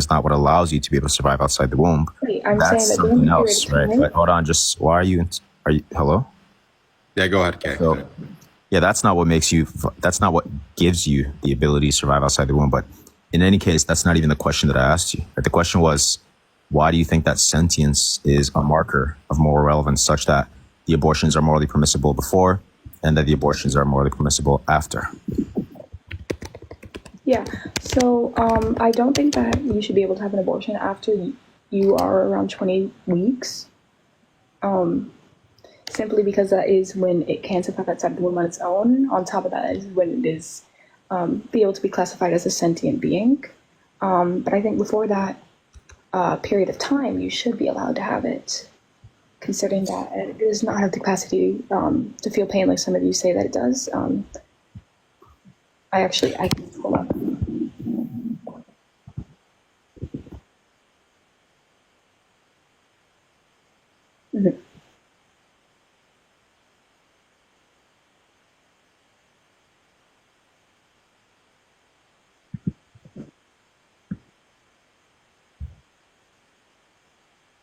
is not what allows you to be able to survive outside the womb. Wait, I'm That's saying that something else, right? But hold on, just why are you? Hello? Yeah, go ahead, Kay. So, yeah, that's not what makes you. That's not what gives you the ability to survive outside the womb. But in any case, that's not even the question that I asked you. The question was, why do you think that sentience is a marker of moral relevance, such that the abortions are morally permissible before, and that the abortions are morally permissible after? Yeah, so I don't think that you should be able to have an abortion after you are around 20 weeks, simply because that is when it can survive outside the womb on its own. On top of that is when it is be able to be classified as a sentient being. But I think before that period of time, you should be allowed to have it, considering that it does not have the capacity to feel pain like some of you say that it does. I can pull up. Mm-hmm.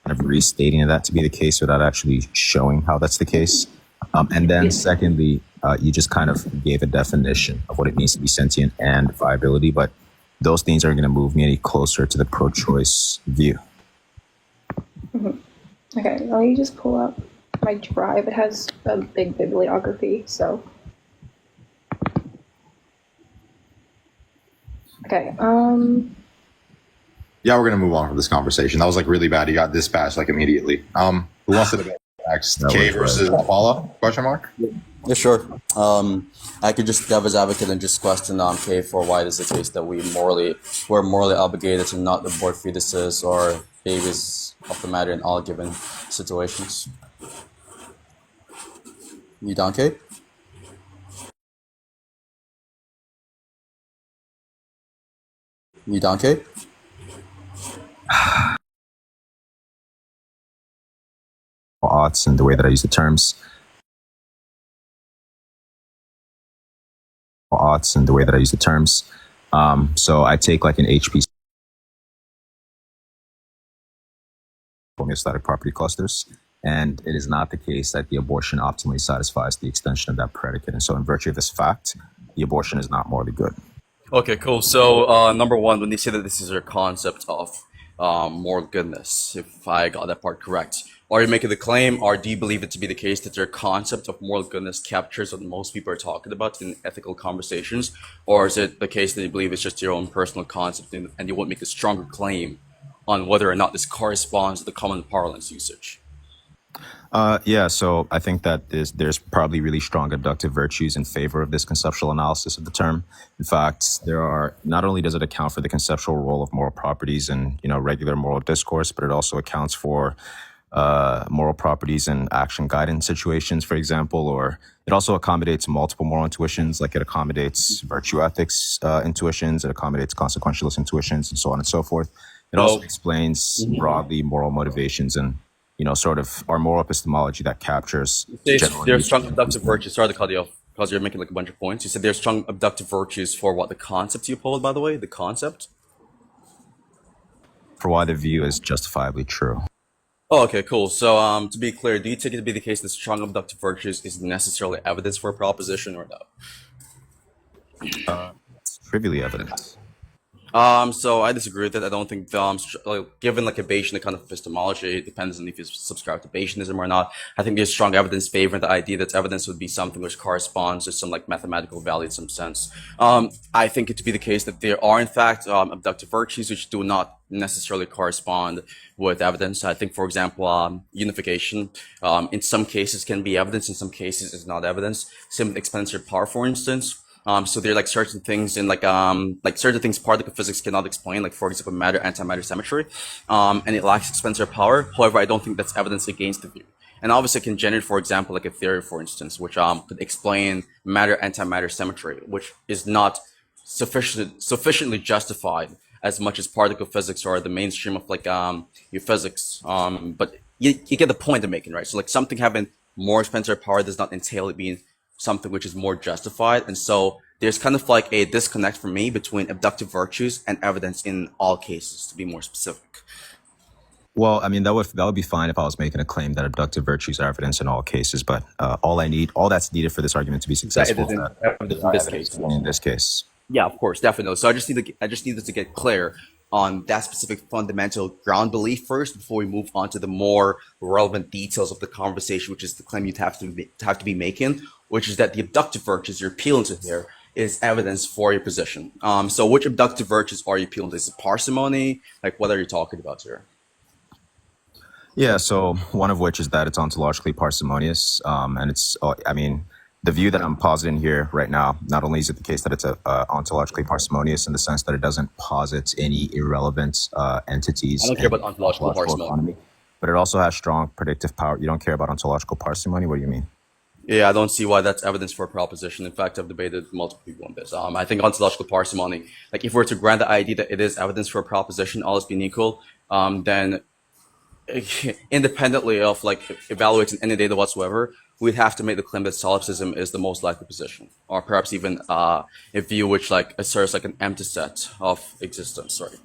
Kind of restating that to be the case without actually showing how that's the case. And then secondly, you just kind of gave a definition of what it means to be sentient and viability, but those things aren't going to move me any closer to the pro-choice view. Mm-hmm. Okay, let me just pull up my drive. It has a big bibliography, so. Okay, Yeah, we're gonna move on from this conversation. That was like really bad. He got dispatched like immediately. Who wants to debate next? Kay versus Paula? Question mark? Yeah, sure. I could just devil's advocate and just question Kay for why it is the case that we're morally obligated to not abort fetuses or babies of the matter in all given situations. You down, Kay? You down, Kay? Odds and the way that I use the terms. Odds and the way that I use the terms. So I take like an HP homeostatic property clusters, and it is not the case that the abortion optimally satisfies the extension of that predicate. And so in virtue of this fact, the abortion is not morally good. Okay, cool. So number one, when you say that this is your concept of moral goodness, if I got that part correct, are you making the claim, or do you believe it to be the case that your concept of moral goodness captures what most people are talking about in ethical conversations, or is it the case that you believe it's just your own personal concept and you won't make a stronger claim on whether or not this corresponds to the common parlance usage? Yeah, so I think that there's probably really strong abductive virtues in favor of this conceptual analysis of the term. In fact, not only does it account for the conceptual role of moral properties in regular moral discourse, but it also accounts for moral properties in action guidance situations, for example, or it also accommodates multiple moral intuitions, like it accommodates virtue ethics intuitions, it accommodates consequentialist intuitions, and so on and so forth. It also explains broadly moral motivations and sort of our moral epistemology that captures. There's strong abductive virtues. Sorry to cut you off because you're making like a bunch of points. You said there's strong abductive virtues for what? The concept you pulled, by the way? The concept? For why the view is justifiably true. Oh, okay, cool. So to be clear, do you take it to be the case that strong abductive virtues is necessarily evidence for a proposition or no? It's trivially evident. So I disagree with it. I don't think, given like a Bayesian kind of epistemology, it depends on if you subscribe to Bayesianism or not. I think there's strong evidence favoring the idea that evidence would be something which corresponds to some like mathematical value in some sense. I think it to be the case that there are in fact abductive virtues which do not necessarily correspond with evidence. I think, for example, unification in some cases can be evidence, in some cases is not evidence. Same with explanatory power, for instance. So there are like certain things in like certain things particle physics cannot explain, like for example, matter-antimatter symmetry, and it lacks explanatory power. However, I don't think that's evidence against the view. And obviously it can generate, for example, like a theory, for instance, which could explain matter-antimatter symmetry, which is not sufficiently justified as much as particle physics or the mainstream of like your physics. But you get the point I'm making, right? So like something having more explanatory power does not entail it being something which is more justified, and so there's kind of like a disconnect for me between abductive virtues and evidence in all cases, to be more specific. Well, I mean, that would be fine if I was making a claim that abductive virtues are evidence in all cases, but all that's needed for this argument to be successful is that Evidence in this case. in this case. Yeah, of course, definitely. So I just needed to get clear on that specific fundamental ground belief first before we move on to the more relevant details of the conversation, which is the claim you'd have to be making, which is that the abductive virtues you're appealing to here is evidence for your position. So which abductive virtues are you appealing to? Is it parsimony? Like, what are you talking about here? Yeah, so one of which is that it's ontologically parsimonious, and I mean, the view that I'm positing here right now, not only is it the case that it's ontologically parsimonious in the sense that it doesn't posit any irrelevant entities. I don't care about ontological parsimony. Economy, but it also has strong predictive power. You don't care about ontological parsimony? What do you mean? Yeah, I don't see why that's evidence for a proposition. In fact, I've debated multiple people on this. I think ontological parsimony, like if we're to grant the idea that it is evidence for a proposition, all else being equal, then independently of like evaluating any data whatsoever, we'd have to make the claim that solipsism is the most likely position, or perhaps even a view which like asserts like an empty set of existence. Right?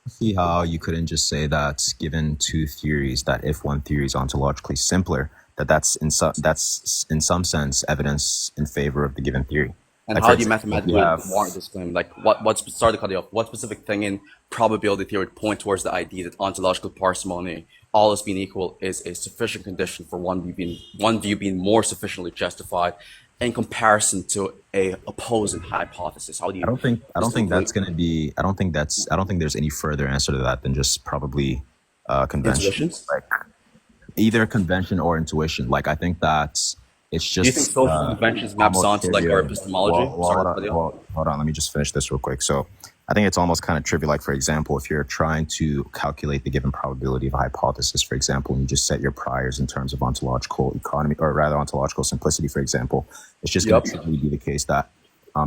See how you couldn't just say that given two theories, that if one theory is ontologically simpler, that's in some sense evidence in favor of the given theory. And Like, how for do you example, mathematically warrant this claim? Like, sorry to cut you off. What specific thing in probability theory would point towards the idea that ontological parsimony, all else being equal, is a sufficient condition for one view being more sufficiently justified in comparison to a opposing hypothesis? How do you? I don't think that's going to be. I don't think there's any further answer to that than just probably convention, Intuitions? like either convention or intuition. Like I think that it's just. Do you think social conventions maps onto like our epistemology? Hold on. Let me just finish this real quick. So I think it's almost kind of trivial. Like, for example, if you're trying to calculate the given probability of a hypothesis, for example, and you just set your priors in terms of ontological economy, or rather ontological simplicity, for example, it's just going to typically be the case that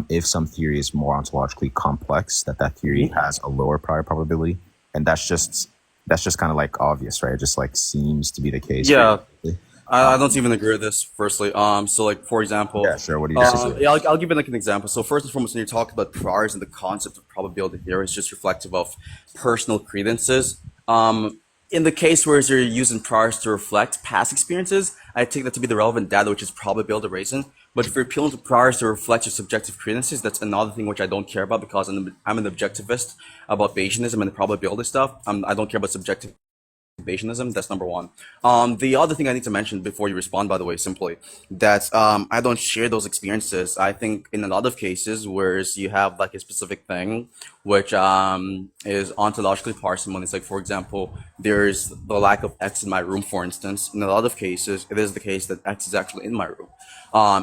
if some theory is more ontologically complex, that theory has a lower prior probability. And that's just kind of like obvious, right? It just like seems to be the case. Yeah. I don't even agree with this, firstly. So, like, for example... Yeah, sure. What do you disagree? Yeah, I'll give you, like, an example. So, first and foremost, when you're talking about priors and the concept of probability theory, it's just reflective of personal credences. In the case where you're using priors to reflect past experiences, I take that to be the relevant data, which is probability raising. But if you're appealing to priors to reflect your subjective credences, that's another thing which I don't care about because I'm an objectivist about Bayesianism and the probability stuff. I don't care about subjective Bayesianism. That's number one. The other thing I need to mention before you respond, by the way, simply that I don't share those experiences. I think in a lot of cases where you have like a specific thing which is ontologically parsimonious, like for example, there's the lack of X in my room, for instance. In a lot of cases, it is the case that X is actually in my room.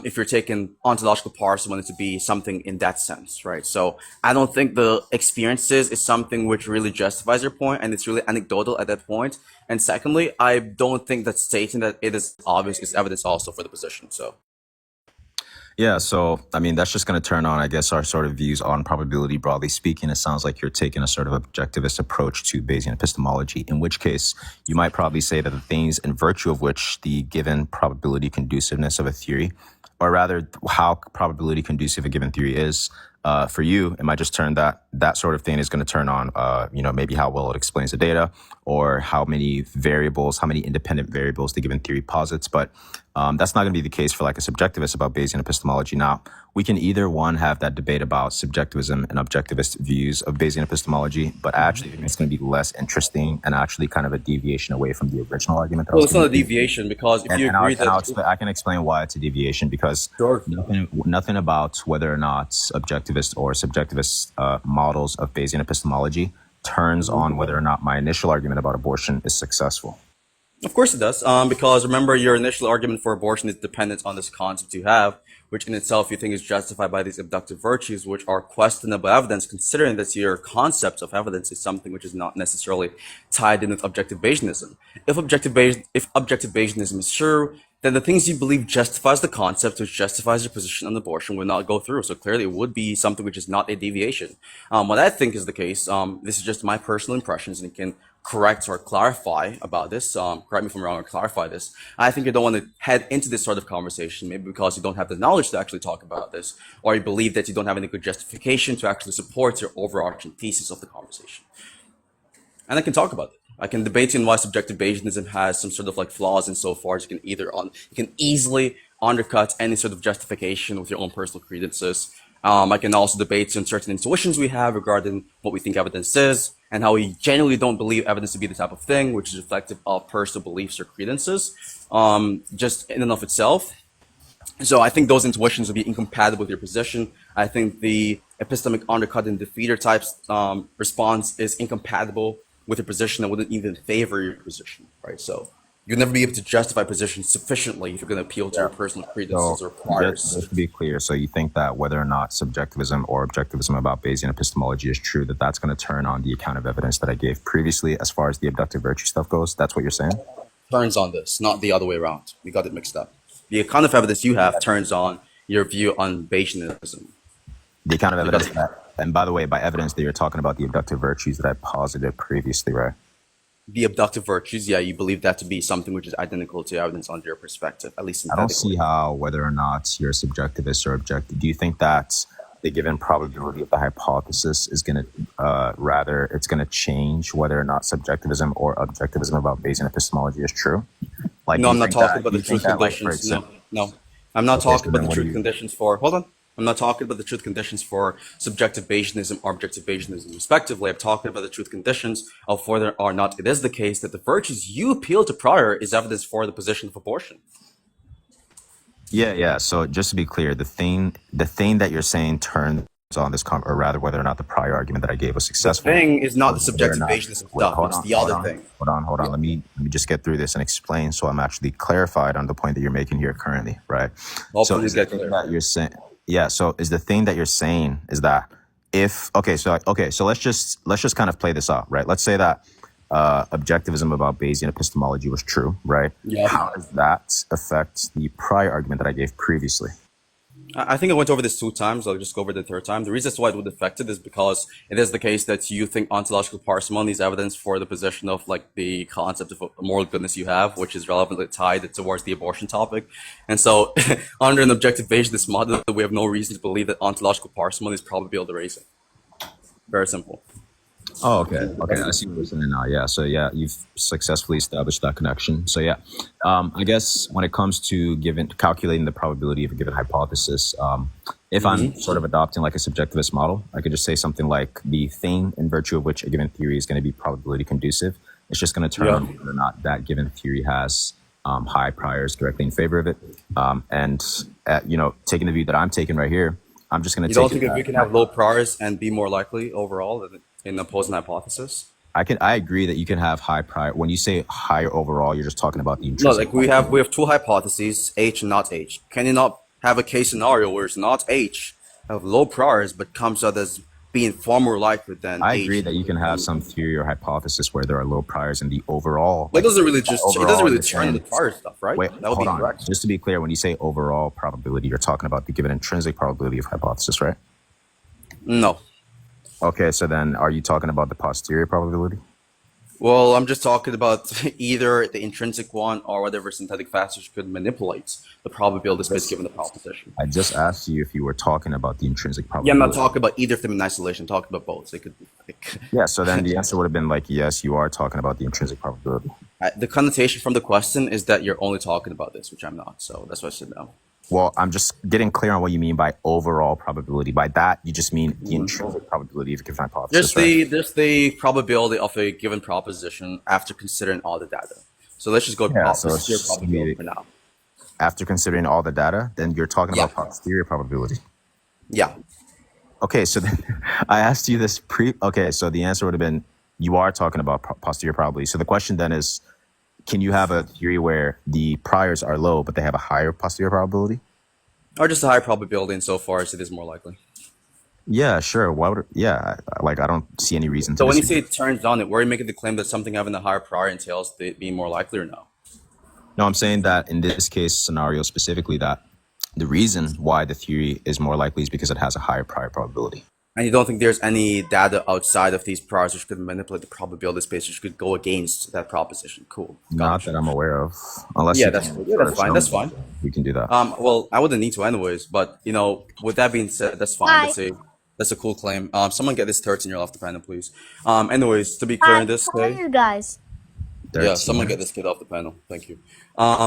If you're taking ontological parsimony to be something in that sense, right? So I don't think the experiences is something which really justifies your point, and it's really anecdotal at that point. And secondly, I don't think that stating that it is obvious is evidence also for the position. So. Yeah, so I mean, that's just going to turn on, I guess, our sort of views on probability broadly speaking. It sounds like you're taking a sort of objectivist approach to Bayesian epistemology, in which case you might probably say that the things in virtue of which the given probability conduciveness of a theory, or rather how probability conducive a given theory is, for you, it might just turn that sort of thing is going to turn on, maybe how well it explains the data or how many independent variables the given theory posits. But that's not going to be the case for like a subjectivist about Bayesian epistemology. Now, we can either one have that debate about subjectivism and objectivist views of Bayesian epistemology, but I actually think it's going to be less interesting and actually kind of a deviation away from the original argument. Well, it's not a deviation because if you agree that... I can explain why it's a deviation because nothing about whether or not objectivist or subjectivist models of Bayesian epistemology turns on whether or not my initial argument about abortion is successful. Of course it does, because remember, your initial argument for abortion is dependent on this concept you have, which in itself you think is justified by these abductive virtues, which are questionable evidence, considering that your concept of evidence is something which is not necessarily tied in with objective Bayesianism. If objective Bayesianism is true, then the things you believe justifies the concept, which justifies your position on abortion, will not go through. So clearly it would be something which is not a deviation. What I think is the case, this is just my personal impressions, and you can correct or clarify about this, correct me if I'm wrong or clarify this. I think you don't want to head into this sort of conversation, maybe because you don't have the knowledge knowledge to actually talk about this, or you believe that you don't have any good justification to actually support your overarching thesis of the conversation. And I can talk about it. I can debate on why subjective Bayesianism has some sort of like flaws insofar as you can easily undercut any sort of justification with your own personal credences. I can also debate on certain intuitions we have regarding what we think evidence is, and how we generally don't believe evidence to be the type of thing which is reflective of personal beliefs or credences, just in and of itself. So I think those intuitions would be incompatible with your position. I think the epistemic undercut and defeater types response is incompatible with your position and wouldn't even favor your position, right? So you'll never be able to justify position sufficiently if you're going to appeal to your personal credences or priors. Just to be clear, so you think that whether or not subjectivism or objectivism about Bayesian epistemology is true, that's going to turn on the account of evidence that I gave previously as far as the abductive virtue stuff goes? That's what you're saying? Turns on this, not the other way around. We got it mixed up. The account of evidence you have turns on your view on Bayesianism. The account of evidence and by the way, by evidence that you're talking about the abductive virtues that I posited previously, right? The abductive virtues, yeah, you believe that to be something which is identical to evidence under your perspective, at least I don't see how, whether or not you're subjectivist or objective, do you think that the given probability of the hypothesis is going to, rather, it's going to change whether or not subjectivism or objectivism about Bayesian epistemology is true? Like, no, I'm not talking about the truth conditions. No, I'm not talking about the truth conditions for, hold on. I'm not talking about the truth conditions for subjective Bayesianism or objective Bayesianism, respectively. I'm talking about the truth conditions of whether or not it is the case that the virtues you appeal to prior is evidence for the position of abortion. Yeah. So just to be clear, the thing that you're saying turns on this, or rather, whether or not the prior argument that I gave was successful. The thing is not the subjective Bayesianism stuff. It's the other thing. Hold on. Let me just get through this and explain, so I'm actually clarified on the point that you're making here currently, right? Hopefully you get clear. That you're saying. Yeah, so is the thing that you're saying is that so let's just kind of play this out, right? Let's say that objectivism about Bayesian epistemology was true, right? Yeah. How does that affect the prior argument that I gave previously? I think I went over this 2 times. I'll just go over it the 3rd time. The reason why it would affect it is because it is the case that you think ontological parsimony is evidence for the position of like the concept of moral goodness you have, which is relevantly tied towards the abortion topic. And so under an objective Bayesianist model, we have no reason to believe that ontological parsimony is probability erasing. Very simple. Oh, okay. I see what you're saying now. Yeah. So yeah, you've successfully established that connection. So yeah, I guess when it comes to calculating the probability of a given hypothesis, if I'm sort of adopting like a subjectivist model, I could just say something like the thing in virtue of which a given theory is going to be probability conducive. It's just going to turn on whether or not that given theory has high priors directly in favor of it. Taking the view that I'm taking right here, I'm just going to. You don't think if you can have low priors and be more likely overall in opposing hypothesis? I agree that you can have high prior. When you say higher overall, you're just talking about the intrinsic. No, like we have 2 hypotheses, H and not H. Can you not have a case scenario where it's not H, have low priors, but comes out as being far more likely than I H? agree that you can have some theory or hypothesis where there are low priors in the overall. But it doesn't really turn on the prior stuff, right? Wait, that would be correct. Just to be clear, when you say overall probability, you're talking about the given intrinsic probability of hypothesis, right? No. Okay, so then are you talking about the posterior probability? Well, I'm just talking about either the intrinsic one or whatever synthetic factors could manipulate the probability space given the proposition. I just asked you if you were talking about the intrinsic probability. Yeah, I'm not talking about either of them in isolation. I'm talking about both. So it could be like yeah, so then the answer would have been like, yes, you are talking about the intrinsic probability. The connotation from the question is that you're only talking about this, which I'm not. So that's why I said no. Well, I'm just getting clear on what you mean by overall probability. By that, you just mean the intrinsic probability of a given hypothesis. There's the probability of a given proposition after considering all the data. So let's just go posterior probability for now. After considering all the data, then you're talking about posterior probability. Yeah. Okay, so then I asked you this okay, so the answer would have been you are talking about posterior probability. So the question then is, can you have a theory where the priors are low, but they have a higher posterior probability? Or just a higher probability insofar as it is more likely. Yeah, sure. Why would I don't see any reason to. So when you say it turns on it, were you making the claim that something having a higher prior entails it being more likely or no? No, I'm saying that in this case scenario specifically, that the reason why the theory is more likely is because it has a higher prior probability. And you don't think there's any data outside of these priors which could manipulate the probability space, which could go against that proposition? Cool. Not that I'm aware of, unless Yeah, you that's can cool. Yeah, sort that's of fine. show That's me. fine. We can do that. Well, I wouldn't need to anyways, but with that being said, that's fine. That's a cool claim. Someone get this 13-year off the panel, please. Anyways, to be clear in this How are case, you guys? yeah, someone get this kid off the panel. Thank you.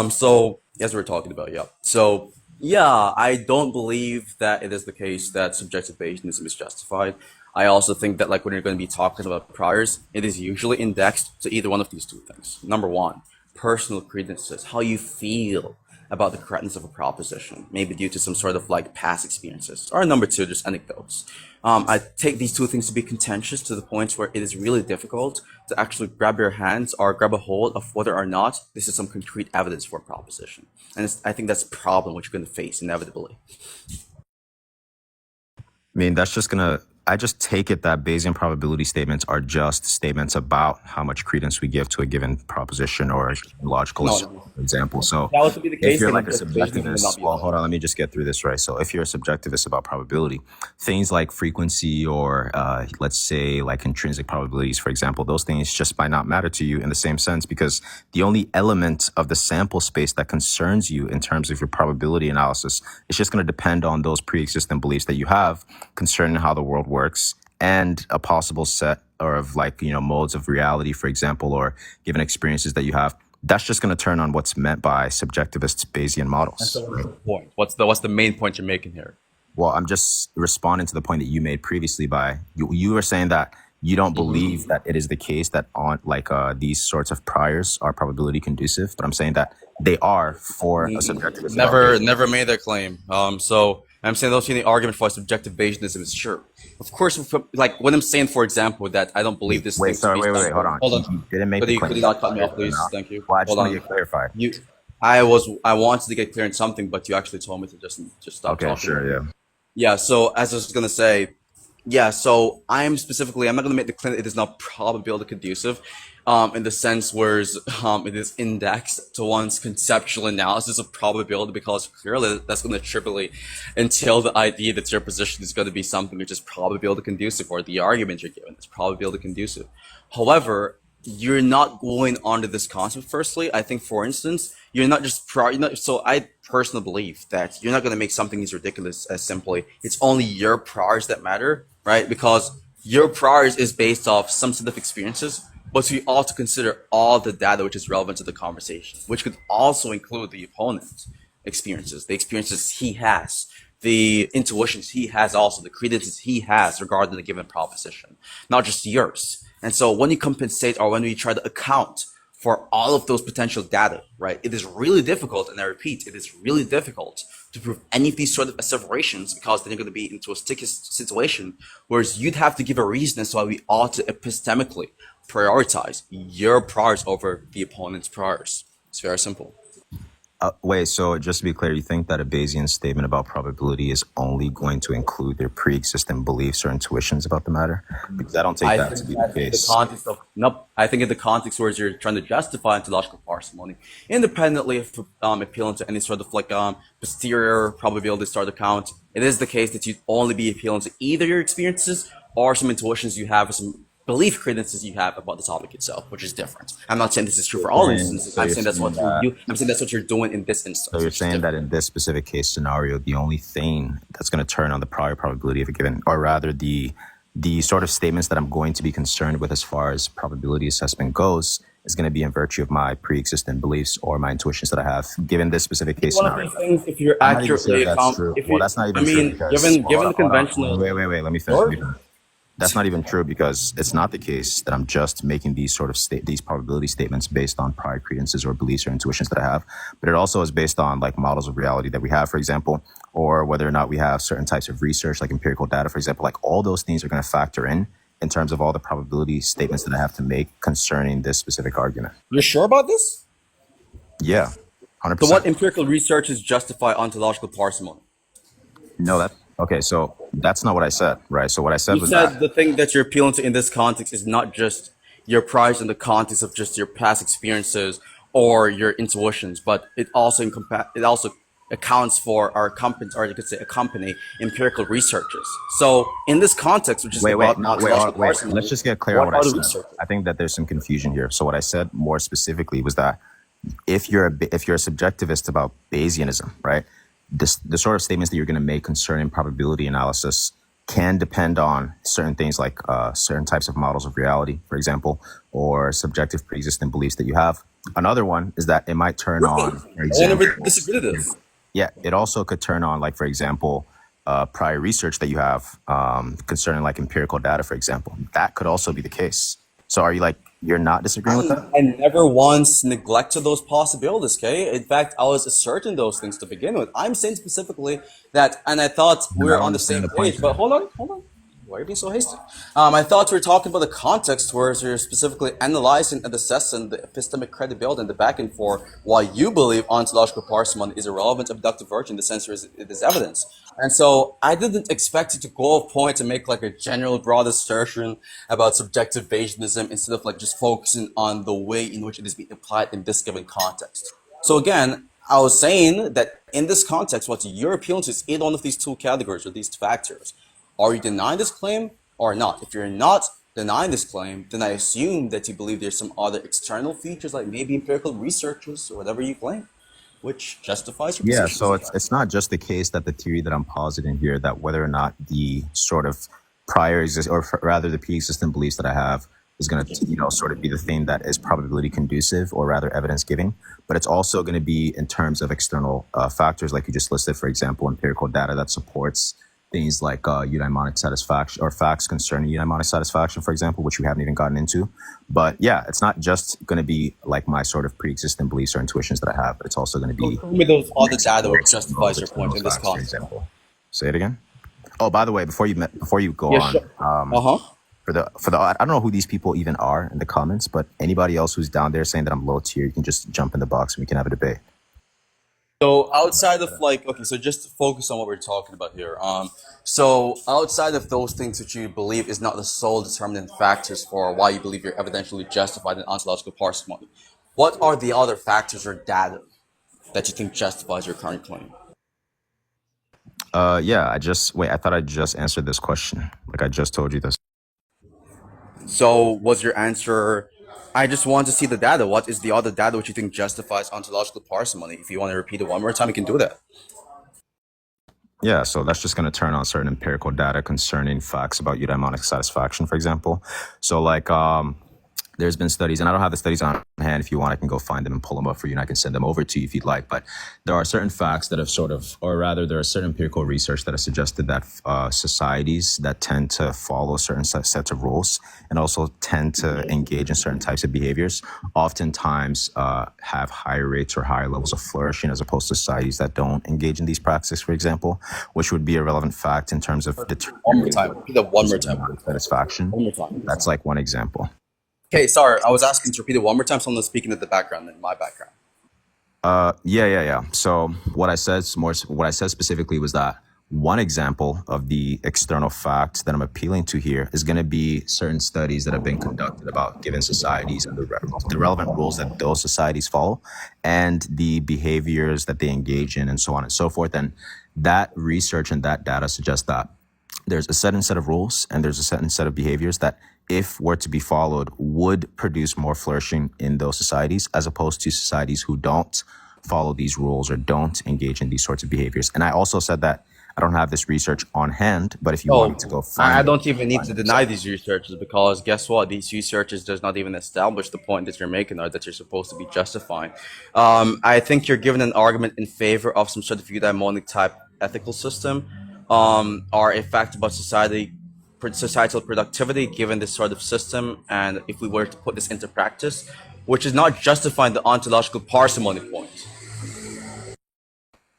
So as we're talking about, yeah. So yeah, I don't believe that it is the case that subjective Bayesianism is justified. I also think that like when you're going to be talking about priors, it is usually indexed to either one of these two things. Number one, personal credences, how you feel about the correctness of a proposition, maybe due to some sort of like past experiences. Or number two, just anecdotes. I take these two things to be contentious to the point where it is really difficult to actually grab your hands or grab a hold of whether or not this is some concrete evidence for a proposition. And I think that's a problem which you're going to face inevitably. I mean, that's just gonna. I just take it that Bayesian probability statements are just statements about how much credence we give to a given proposition or a logical example. So That was to be the if case, you're then like a Bayesianism would not subjectivist, be well, allowed. hold on, let me just get through this, right? So if you're a subjectivist about probability, things like frequency or let's say like intrinsic probabilities, for example, those things just might not matter to you in the same sense because the only element of the sample space that concerns you in terms of your probability analysis is just going to depend on those pre-existing beliefs that you have concerning how the world works and a possible set or of like, modes of reality, for example, or given experiences that you have. That's just going to turn on what's meant by subjectivist Bayesian models. So what's the point? What's the main point you're making here? Well, I'm just responding to the point that you made previously by you were saying that you don't believe that it is the case that on like these sorts of priors are probability conducive, but I'm saying that they are for a subjectivist. Never made that claim. So I'm saying those any argument for subjective Bayesianism is sure. Of course, like when I'm saying, for example, that I don't believe this. Wait, sorry, wait, hold on. Hold on. You didn't make the claim. Could you not cut me off, please? Thank you. Well, I just Hold want on. to get clarified. I wanted to get clear in something, but you actually told me to just stop Okay, talking. sure, yeah. Yeah, so as I was gonna say, so I'm not gonna make the claim that it is not probability conducive, in the sense where it is indexed to one's conceptual analysis of probability, because clearly that's gonna trivially entail the idea that your position is gonna be something which is probability conducive, or the argument you're given is probability conducive. However, you're not going onto this concept. Firstly, I think, for instance, you're not just so I personally believe that you're not going to make something as ridiculous as simply it's only your priors that matter, right? Because your priors is based off some set of experiences, but you also consider all the data which is relevant to the conversation, which could also include the opponent's experiences, the experiences he has, the intuitions he has, also the credences he has regarding a given proposition, not just yours. And so when you compensate or when we try to account for all of those potential data, right, it is really difficult, and I repeat, it is really difficult to prove any of these sort of asseverations, because then you're going to be into a sticky situation, whereas you'd have to give a reason as to why we ought to epistemically prioritize your priors over the opponent's priors. It's very simple. Wait, so just to be clear, you think that a Bayesian statement about probability is only going to include their pre-existing beliefs or intuitions about the matter? Because I don't take that to be the case. Nope. I think in the context where you're trying to justify ontological parsimony, independently of appealing to any sort of like posterior probability start account, it is the case that you'd only be appealing to either your experiences or some intuitions you have or some belief credences you have about the topic itself, which is different. I'm not saying this is true for all instances. I'm saying that's what I'm saying that's what you're doing in this instance. So you're saying that in this specific case scenario, the only thing that's going to turn on the prior probability of a given, or rather the sort of statements that I'm going to be concerned with as far as probability assessment goes, is going to be in virtue of my pre-existing beliefs or my intuitions that I have, given this specific case scenario. One of these things, if you're accurately that's true. Well, that's not even true. Given the conventional. Wait. Let me finish. That's not even true, because it's not the case that I'm just making these sort of these probability statements based on prior credences or beliefs or intuitions that I have, but it also is based on like models of reality that we have, for example, or whether or not we have certain types of research, like empirical data, for example. Like all those things are going to factor in terms of all the probability statements that I have to make concerning this specific argument. You're sure about this? Yeah, 100%. So what empirical researches justify ontological parsimony? No, okay, so that's not what I said, right? So what I said You was said that the thing that you're appealing to in this context is not just your priors in the context of just your past experiences or your intuitions, but it also accounts for or accompanies, or you could say accompany empirical researches. So in this context, which is about ontological parsimony, Let's just get clear on what what I are the said. researchers? I think that there's some confusion here. So what I said more specifically was that if you're a subjectivist about Bayesianism, right, the sort of statements that you're going to make concerning probability analysis can depend on certain things like certain types of models of reality, for example, or subjective pre-existing beliefs that you have. Another one is that it might turn on, for I example, never disagreed with this. yeah, it also could turn on, like, for example, prior research that you have concerning like empirical data, for example. That could also be the case. So are you like, you're not disagreeing with that? I never once neglected those possibilities, okay? In fact, I was asserting those things to begin with. I'm saying specifically that, and I thought we were on the same page, but hold on. Why are you being so hasty? I thought we were talking about the context where you're specifically analyzing and assessing the epistemic credibility and the back and forth why you believe ontological parsimony is a relevant abductive virtue in the sense it is evidence. And so I didn't expect you to go off point and make like a general broad assertion about subjective Bayesianism instead of like just focusing on the way in which it is being applied in this given context. So again, I was saying that in this context, what you're appealing to is either one of these two categories or these factors. Are you denying this claim or not? If you're not denying this claim, then I assume that you believe there's some other external features, like maybe empirical researches or whatever you claim, which justifies your Yeah, position. so it's not just the case that the theory that I'm positing here, that whether or not the sort of rather the pre-existing beliefs that I have is going to, sort of be the thing that is probability conducive or rather evidence giving, but it's also going to be in terms of external factors, like you just listed, for example, empirical data that supports things like eudaimonic satisfaction or facts concerning eudaimonic satisfaction, for example, which we haven't even gotten into. But yeah, it's not just going to be like my sort of pre-existing beliefs or intuitions that I have, but it's also going to be Tell me those other data which justifies your point in this for context. example. Say it again. Oh, by the way, before you go on, Sure. for the I don't know who these people even are in the comments, but anybody else who's down there saying that I'm low tier, you can just jump in the box and we can have a debate. So outside of so just to focus on what we're talking about here. So outside of those things that you believe is not the sole determinant factors for why you believe you're evidentially justified in ontological parsimony, what are the other factors or data that you think justifies your current claim? Yeah, I thought I just answered this question. Like I just told you this. So was your answer, I just want to see the data. What is the other data which you think justifies ontological parsimony? If you want to repeat it one more time, you can do that. Yeah, so that's just going to turn on certain empirical data concerning facts about eudaimonic satisfaction, for example. So like there's been studies, and I don't have the studies on hand. If you want, I can go find them and pull them up for you, and I can send them over to you if you'd like. But there are certain facts that have there are certain empirical research that has suggested that societies that tend to follow certain sets of rules and also tend to engage in certain types of behaviors oftentimes have higher rates or higher levels of flourishing as opposed to societies that don't engage in these practices, for example, which would be a relevant fact in terms of determining One more time. Repeat that one more time. satisfaction. One more time. That's like one example. Okay, sorry. I was asking to repeat it one more time. Someone's speaking at the background in my background. Yeah. So what I said specifically was that one example of the external fact that I'm appealing to here is going to be certain studies that have been conducted about given societies and the relevant rules that those societies follow and the behaviors that they engage in and so on and so forth. And that research and that data suggests that there's a certain set of rules and there's a certain set of behaviors that, if were to be followed, would produce more flourishing in those societies as opposed to societies who don't follow these rules or don't engage in these sorts of behaviors. And I also said that I don't have this research on hand, but if you want me to go find I don't even need to deny these researches, because guess what? These researches does not even establish the point that you're making or that you're supposed to be justifying. I think you're given an argument in favor of some sort of eudaimonic type ethical system, or a fact about societal productivity given this sort of system, and if we were to put this into practice, which is not justifying the ontological parsimony point.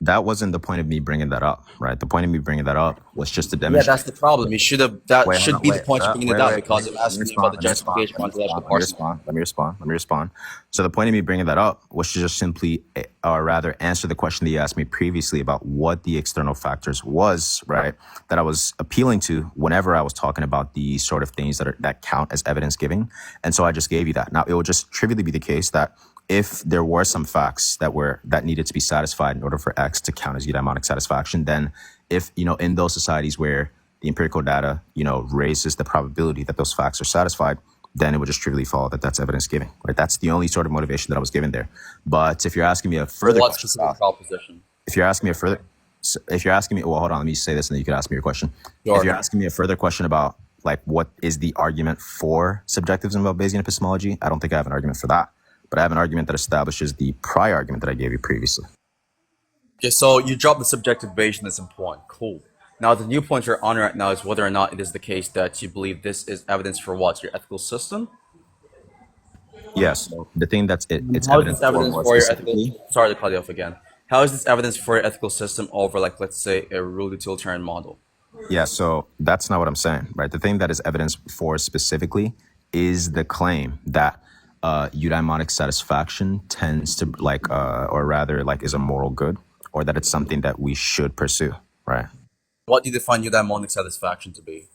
That wasn't the point of me bringing that up, right? The point of me bringing that up was just to demonstrate. Yeah, that's the problem. You should have. That should be the point of bringing it up, because I'm asking you about the justification of ontological parsimony. Let me respond. So the point of me bringing that up was to just simply, or rather, answer the question that you asked me previously about what the external factors was, right? That I was appealing to whenever I was talking about the sort of things that count as evidence giving. And so I just gave you that. Now, it will just trivially be the case that if there were some facts that needed to be satisfied in order for X to count as eudaimonic satisfaction, then if, in those societies where the empirical data, raises the probability that those facts are satisfied, then it would just trivially follow that that's evidence giving, right? That's the only sort of motivation that I was given there. But if you're asking me a further What question, specific proposition? if you're asking me, well, hold on, let me say this and then you can ask me your question. Sure. If you're asking me a further question about like what is the argument for subjectivism about Bayesian epistemology, I don't think I have an argument for that. But I have an argument that establishes the prior argument that I gave you previously. Okay, so you dropped the subjective Bayesianism point. Cool. Now, the new point you're on right now is whether or not it is the case that you believe this is evidence for what? Your ethical system? Yes. So the thing it's How is evidence this evidence more for your ethical... specifically. Sorry to cut you off again. How is this evidence for your ethical system over, like, let's say, a rule utilitarian model? Yeah, so that's not what I'm saying, right? The thing that is evidence for specifically is the claim that eudaimonic satisfaction tends to or rather is a moral good, or that it's something that we should pursue, right? What do you define eudaimonic satisfaction to be?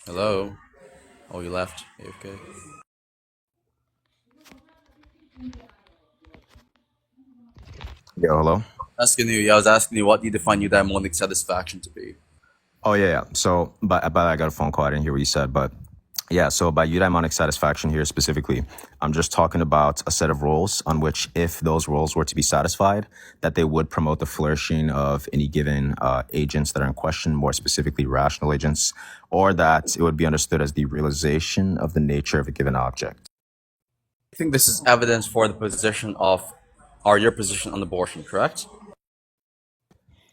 Hello? Oh, you left. AFK. Yeah, hello? I was asking you what do you define eudaimonic satisfaction to be? Oh, yeah. So, but I got a phone call. I didn't hear what you said, but yeah. So by eudaimonic satisfaction here specifically, I'm just talking about a set of roles on which, if those roles were to be satisfied, that they would promote the flourishing of any given agents that are in question, more specifically rational agents, or that it would be understood as the realization of the nature of a given object. I think this is evidence for the position of, or your position on abortion, correct?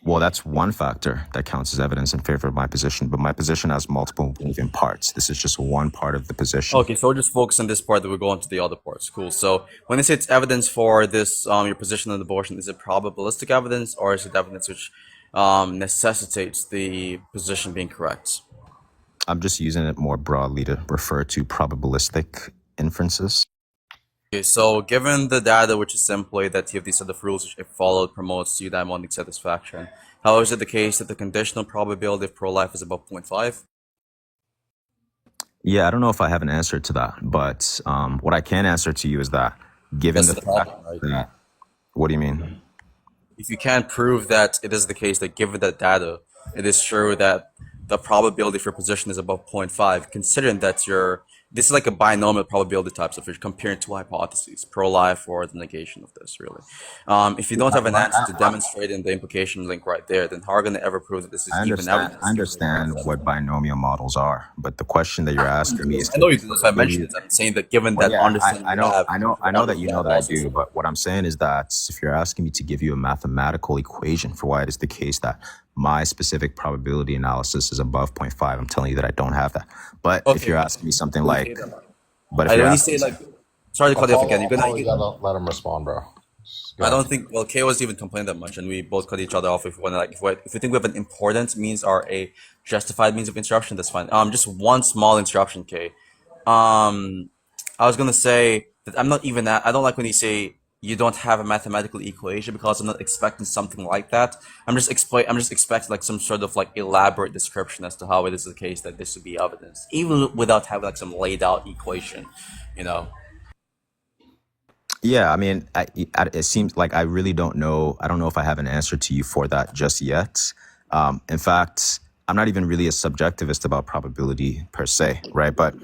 Well, that's one factor that counts as evidence in favor of my position, but my position has multiple moving parts. This is just one part of the position. Okay, so we'll just focus on this part, that we'll go into the other parts. Cool. So when you say it's evidence for this, your position on abortion, is it probabilistic evidence, or is it evidence which necessitates the position being correct? I'm just using it more broadly to refer to probabilistic inferences. Okay, so given the data, which is simply that you have these set of rules which, if followed, promotes eudaimonic satisfaction, how is it the case that the conditional probability of pro-life is above 0.5? Yeah, I don't know if I have an answer to that, but what I can answer to you is that given That's the the fact problem, right? that, what do you mean? If you can't prove that it is the case that given that data, it is true that the probability for your position is above 0.5, considering that this is like a binomial probability type, so if you're comparing two hypotheses, pro-life or the negation of this, really. If you don't have an answer to demonstrate in the implication link right there, then how are you going to ever prove that this is even evidence? I understand what binomial models are, but the question that you're asking me is... I know you do, that's why I mentioned it. I'm saying that given that understanding I know that you know that I do, but what I'm saying is that if you're asking me to give you a mathematical equation for why it is the case that my specific probability analysis is above 0.5, I'm telling you that I don't have that. But if you're asking me something like... But if you're when you asking say like... Sorry to cut you off again. You're You gotta let him respond, bro. I don't think, well, Kay was even complaining that much, and we both cut each other off. If we want to, if we think we have an important means or a justified means of interruption, that's fine. Just one small interruption, Kay. I was gonna say that I'm not even I don't like when you say you don't have a mathematical equation, because I'm not expecting something like that. I'm just expecting like some sort of like elaborate description as to how it is the case that this would be evidence, even without having like some laid out equation, you know. Yeah, I mean, it seems like I really don't know. I don't know if I have an answer to you for that just yet. In fact, I'm not even really a subjectivist about probability per se, right? But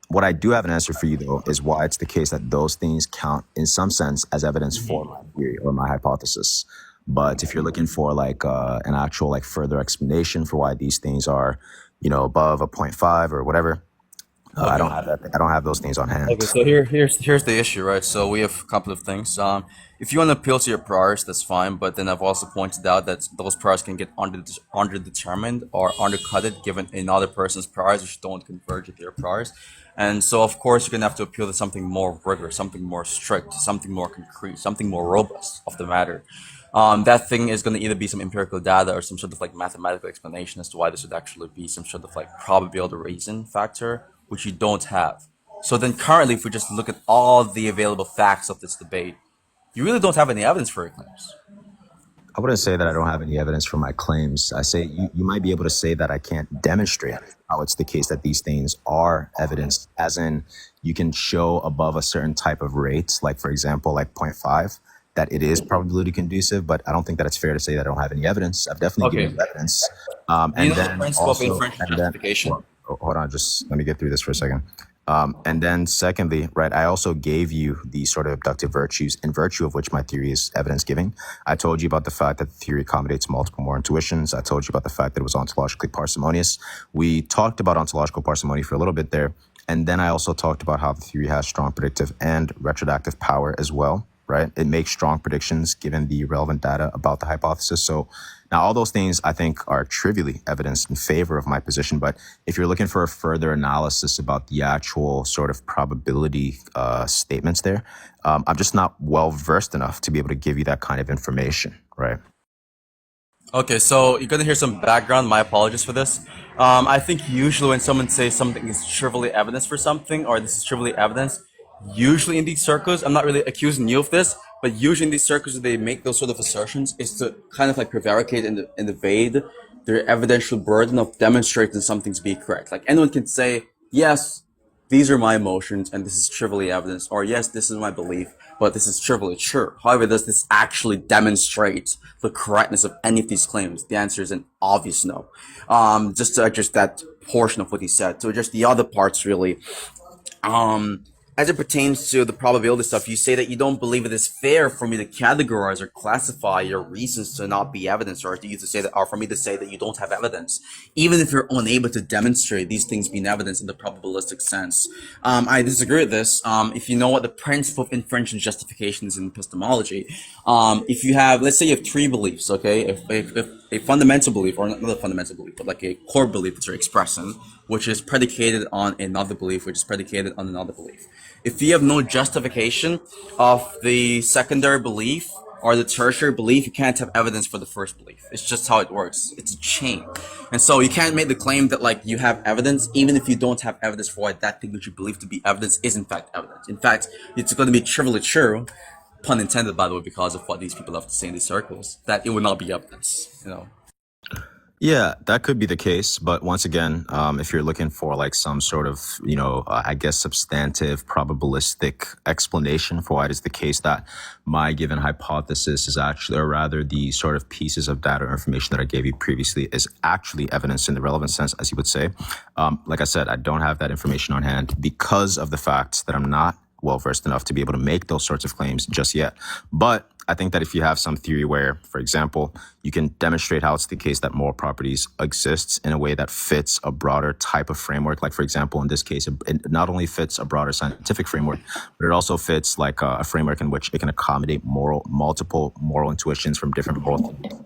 what I do have an answer for you, though, is why it's the case that those things count in some sense as evidence for my theory or my hypothesis. But if you're looking for like an actual like further explanation for why these things are, above a 0.5 or whatever, I don't have that. I don't have those things on hand. Okay, so here's the issue, right? So we have a couple of things. If you want to appeal to your priors, that's fine. But then I've also pointed out that those priors can get underdetermined or undercutted given another person's priors, which don't converge with your priors. And so, of course, you're gonna have to appeal to something more rigorous, something more strict, something more concrete, something more robust of the matter. That thing is going to either be some empirical data or some sort of like mathematical explanation as to why this would actually be some sort of like probability reason factor, which you don't have. So then currently, if we just look at all the available facts of this debate, you really don't have any evidence for your claims. I wouldn't say that I don't have any evidence for my claims. I say you might be able to say that I can't demonstrate how it's the case that these things are evidenced, as in you can show above a certain type of rate, like for example, like zero point 0.5, that it is probability conducive, but I don't think that it's fair to say that I don't have any evidence. I've definitely given Okay. you evidence. Do you And know the then principle of also, inferential and then, justification? hold on, just let me get through this for a second. And then secondly, right, I also gave you the sort of abductive virtues in virtue of which my theory is evidence giving. I told you about the fact that the theory accommodates multiple more intuitions. I told you about the fact that it was ontologically parsimonious. We talked about ontological parsimony for a little bit there. And then I also talked about how the theory has strong predictive and retroactive power as well, right? It makes strong predictions given the relevant data about the hypothesis. So now all those things I think are trivially evidenced in favor of my position. But if you're looking for a further analysis about the actual sort of probability statements there, I'm just not well versed enough to be able to give you that kind of information, right? Okay, so you're gonna hear some background. My apologies for this. I think usually when someone says something is trivially evidence for something, or this is trivially evidence, usually in these circles, I'm not really accusing you of this, but usually in these circles, they make those sort of assertions is to kind of like prevaricate and invade their evidential burden of demonstrating something to be correct. Like anyone can say, yes, these are my emotions and this is trivially evidence, or yes, this is my belief, but this is trivially true. However, does this actually demonstrate the correctness of any of these claims? The answer is an obvious no. Just to address that portion of what he said. To address the other parts, really, as it pertains to the probability stuff, you say that you don't believe it is fair for me to categorize or classify your reasons to not be evidence, or to you to say that, or for me to say that you don't have evidence, even if you're unable to demonstrate these things being evidence in the probabilistic sense. I disagree with this. If you know what the principle of inferential justification is in epistemology, if you have, let's say you have three beliefs, okay, if a fundamental belief, or not a fundamental belief, but like a core belief that you're expressing, which is predicated on another belief, which is predicated on another belief. If you have no justification of the secondary belief or the tertiary belief, you can't have evidence for the first belief. It's just how it works. It's a chain. And so you can't make the claim that like you have evidence, even if you don't have evidence for it, that thing that you believe to be evidence is in fact evidence. In fact, it's going to be trivially true, pun intended by the way, because of what these people have to say in these circles, that it would not be evidence, you know. Yeah, that could be the case. But once again, if you're looking for like some sort of, I guess substantive probabilistic explanation for why it is the case that my given hypothesis is actually, or rather the sort of pieces of data or information that I gave you previously is actually evidence in the relevant sense, as you would say. Like I said, I don't have that information on hand because of the fact that I'm not well versed enough to be able to make those sorts of claims just yet. But I think that if you have some theory where, for example, you can demonstrate how it's the case that moral properties exists in a way that fits a broader type of framework, like, for example, in this case, it not only fits a broader scientific framework, but it also fits like a framework in which it can accommodate multiple moral intuitions from different moral theories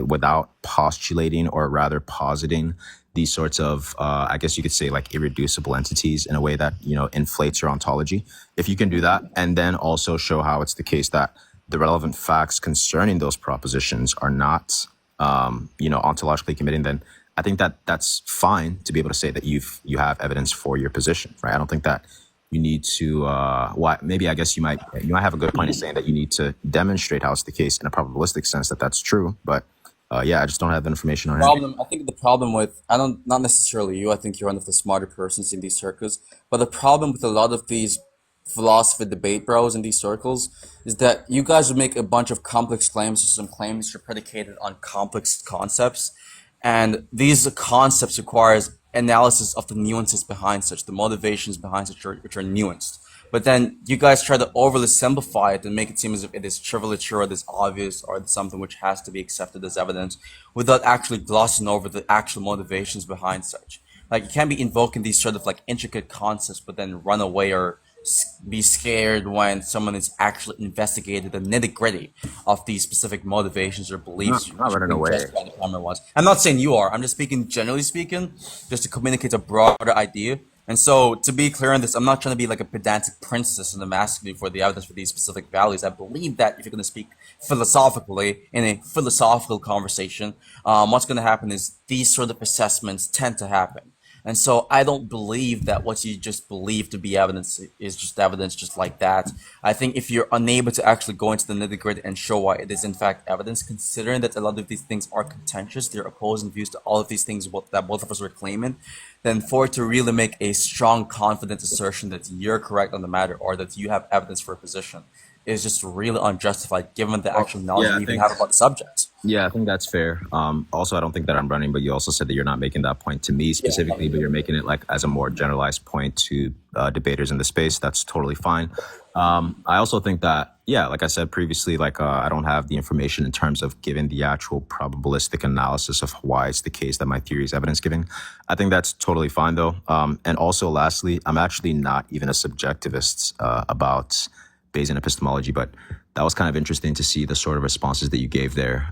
without postulating or rather positing these sorts of, I guess you could say, like irreducible entities in a way that, inflates your ontology. If you can do that and then also show how it's the case that the relevant facts concerning those propositions are not, ontologically committing, then I think that that's fine to be able to say that you have evidence for your position, right? I don't think that you need to, maybe I guess you might have a good point in saying that you need to demonstrate how it's the case in a probabilistic sense that that's true, but yeah, I just don't have the information on it. I think the problem with, not necessarily you, I think you're one of the smarter persons in these circles, but the problem with a lot of these philosophy debate bros in these circles is that you guys would make a bunch of complex claims, or some claims are predicated on complex concepts, and these concepts requires analysis of the nuances behind such, the motivations behind such, which are nuanced. But then you guys try to overly simplify it and make it seem as if it is trivially true, or it is obvious, or it's something which has to be accepted as evidence, without actually glossing over the actual motivations behind such. Like you can't be invoking these sort of like intricate concepts, but then run away or be scared when someone is actually investigated the nitty gritty of these specific motivations or beliefs. Not running away. I'm not saying you are. I'm just speaking generally speaking, just to communicate a broader idea. And so, to be clear on this, I'm not trying to be like a pedantic princess in the masculine for the evidence for these specific values. I believe that if you're going to speak philosophically in a philosophical conversation, what's going to happen is these sort of assessments tend to happen. And so I don't believe that what you just believe to be evidence is just evidence just like that. I think if you're unable to actually go into the nitty gritty and show why it is in fact evidence, considering that a lot of these things are contentious, they're opposing views to all of these things that both of us are claiming, then for it to really make a strong, confident assertion that you're correct on the matter or that you have evidence for a position is just really unjustified given the actual knowledge yeah, you even have about the subject. Yeah, I think that's fair. Also, I don't think that I'm running, but you also said that you're not making that point to me specifically, but you're making it like as a more generalized point to debaters in the space. That's totally fine. I also think that, yeah, like I said previously, like I don't have the information in terms of giving the actual probabilistic analysis of why it's the case that my theory is evidence giving. I think that's totally fine, though. And also, lastly, I'm actually not even a subjectivist about Bayesian epistemology, but that was kind of interesting to see the sort of responses that you gave there.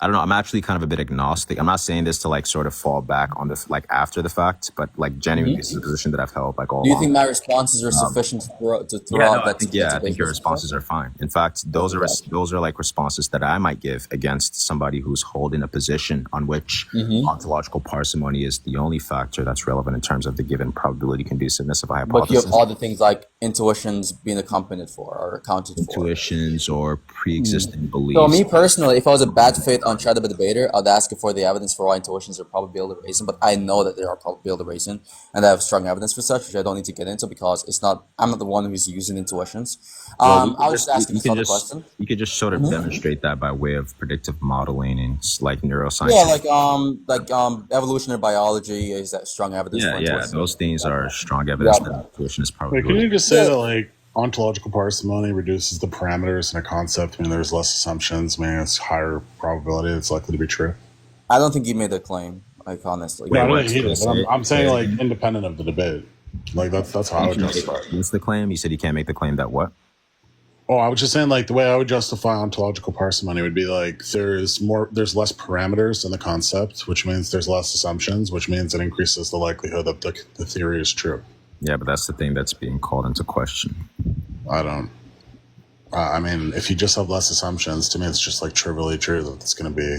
I don't know. I'm actually kind of a bit agnostic. I'm not saying this to like sort of fall back on the like after the fact, but like genuinely, this is a position that I've held like all Do you along. think my responses are sufficient to throw Yeah, out no, that? I think your responses are fine. In fact, those are like responses that I might give against somebody who's holding a position on which ontological parsimony is the only factor that's relevant in terms of the given probability conduciveness of a hypothesis. But you have all the things like intuitions being accompanied for or accounted for. Intuitions or pre-existing beliefs. So me personally, if I was a bad fit uncharted debater, I'd ask for the evidence for why intuitions are probability racing. But I know that they are probability racing, and I have strong evidence for such, which I don't need to get into because I'm not the one who's using intuitions. I was just asking this other question. You could just sort of demonstrate that by way of predictive modeling and like neuroscience. Yeah, evolutionary biology is that strong evidence for intuition. Those things are strong evidence that intuition is Wait, can probability. you just say that like ontological parsimony reduces the parameters in a concept, meaning there's less assumptions, meaning it's higher probability it's likely to be true? I don't think you made that claim, like honestly. No, I don't what? think either, but I'm saying like independent of the debate. Like that's how I would justify it. What's the claim? You said you can't make the claim that what? Oh, I was just saying like the way I would justify ontological parsimony would be like there's less parameters in the concept, which means there's less assumptions, which means it increases the likelihood that the theory is true. Yeah, but that's the thing that's being called into question. I don't. I mean, if you just have less assumptions, to me, it's just like trivially true that it's going to be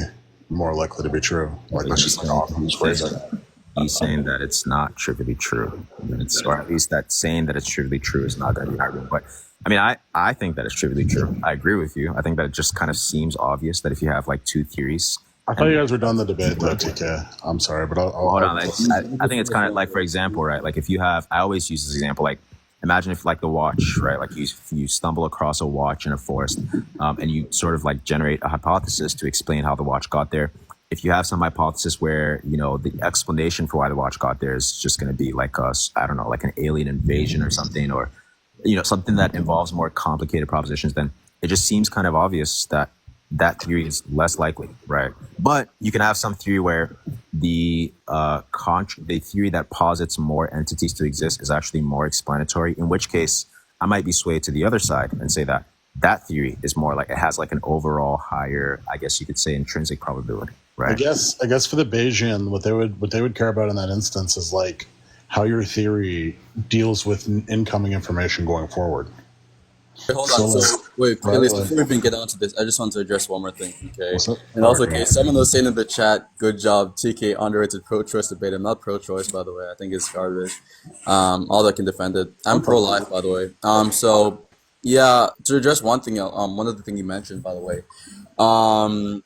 more likely to be true. Like that's just like Occam's razor. He's saying that it's not trivially true, or at least that saying that it's trivially true is not going to be accurate. But I mean, I think that it's trivially true. I agree with you. I think that it just kind of seems obvious that if you have like two theories. I thought you guys were done the debate, though, TK. I'm sorry, but I'll hold on. I think it's kind of like, for example, right? Like if you have, I always use this example, like imagine if like the watch, right? Like you stumble across a watch in a forest and you sort of like generate a hypothesis to explain how the watch got there. If you have some hypothesis where, you know, the explanation for why the watch got there is just going to be like I don't know, like an alien invasion or something, or, you know, something that involves more complicated propositions, then it just seems kind of obvious that that theory is less likely, right? But you can have some theory where the theory that posits more entities to exist is actually more explanatory, in which case I might be swayed to the other side and say that that theory is more like it has like an overall higher, I guess you could say, intrinsic probability, right? I guess for the Bayesian, what they would care about in that instance is like how your theory deals with incoming information going forward. Wait, hold on. So, before we even get on to this, I just want to address one more thing, okay? And also, okay, someone was saying in the chat, good job, TK, underrated pro-choice debate. I'm not pro-choice, by the way. I think it's garbage. All that can defend it. I'm pro-life, by the way. So, yeah, to address one thing, one of the things you mentioned, by the way,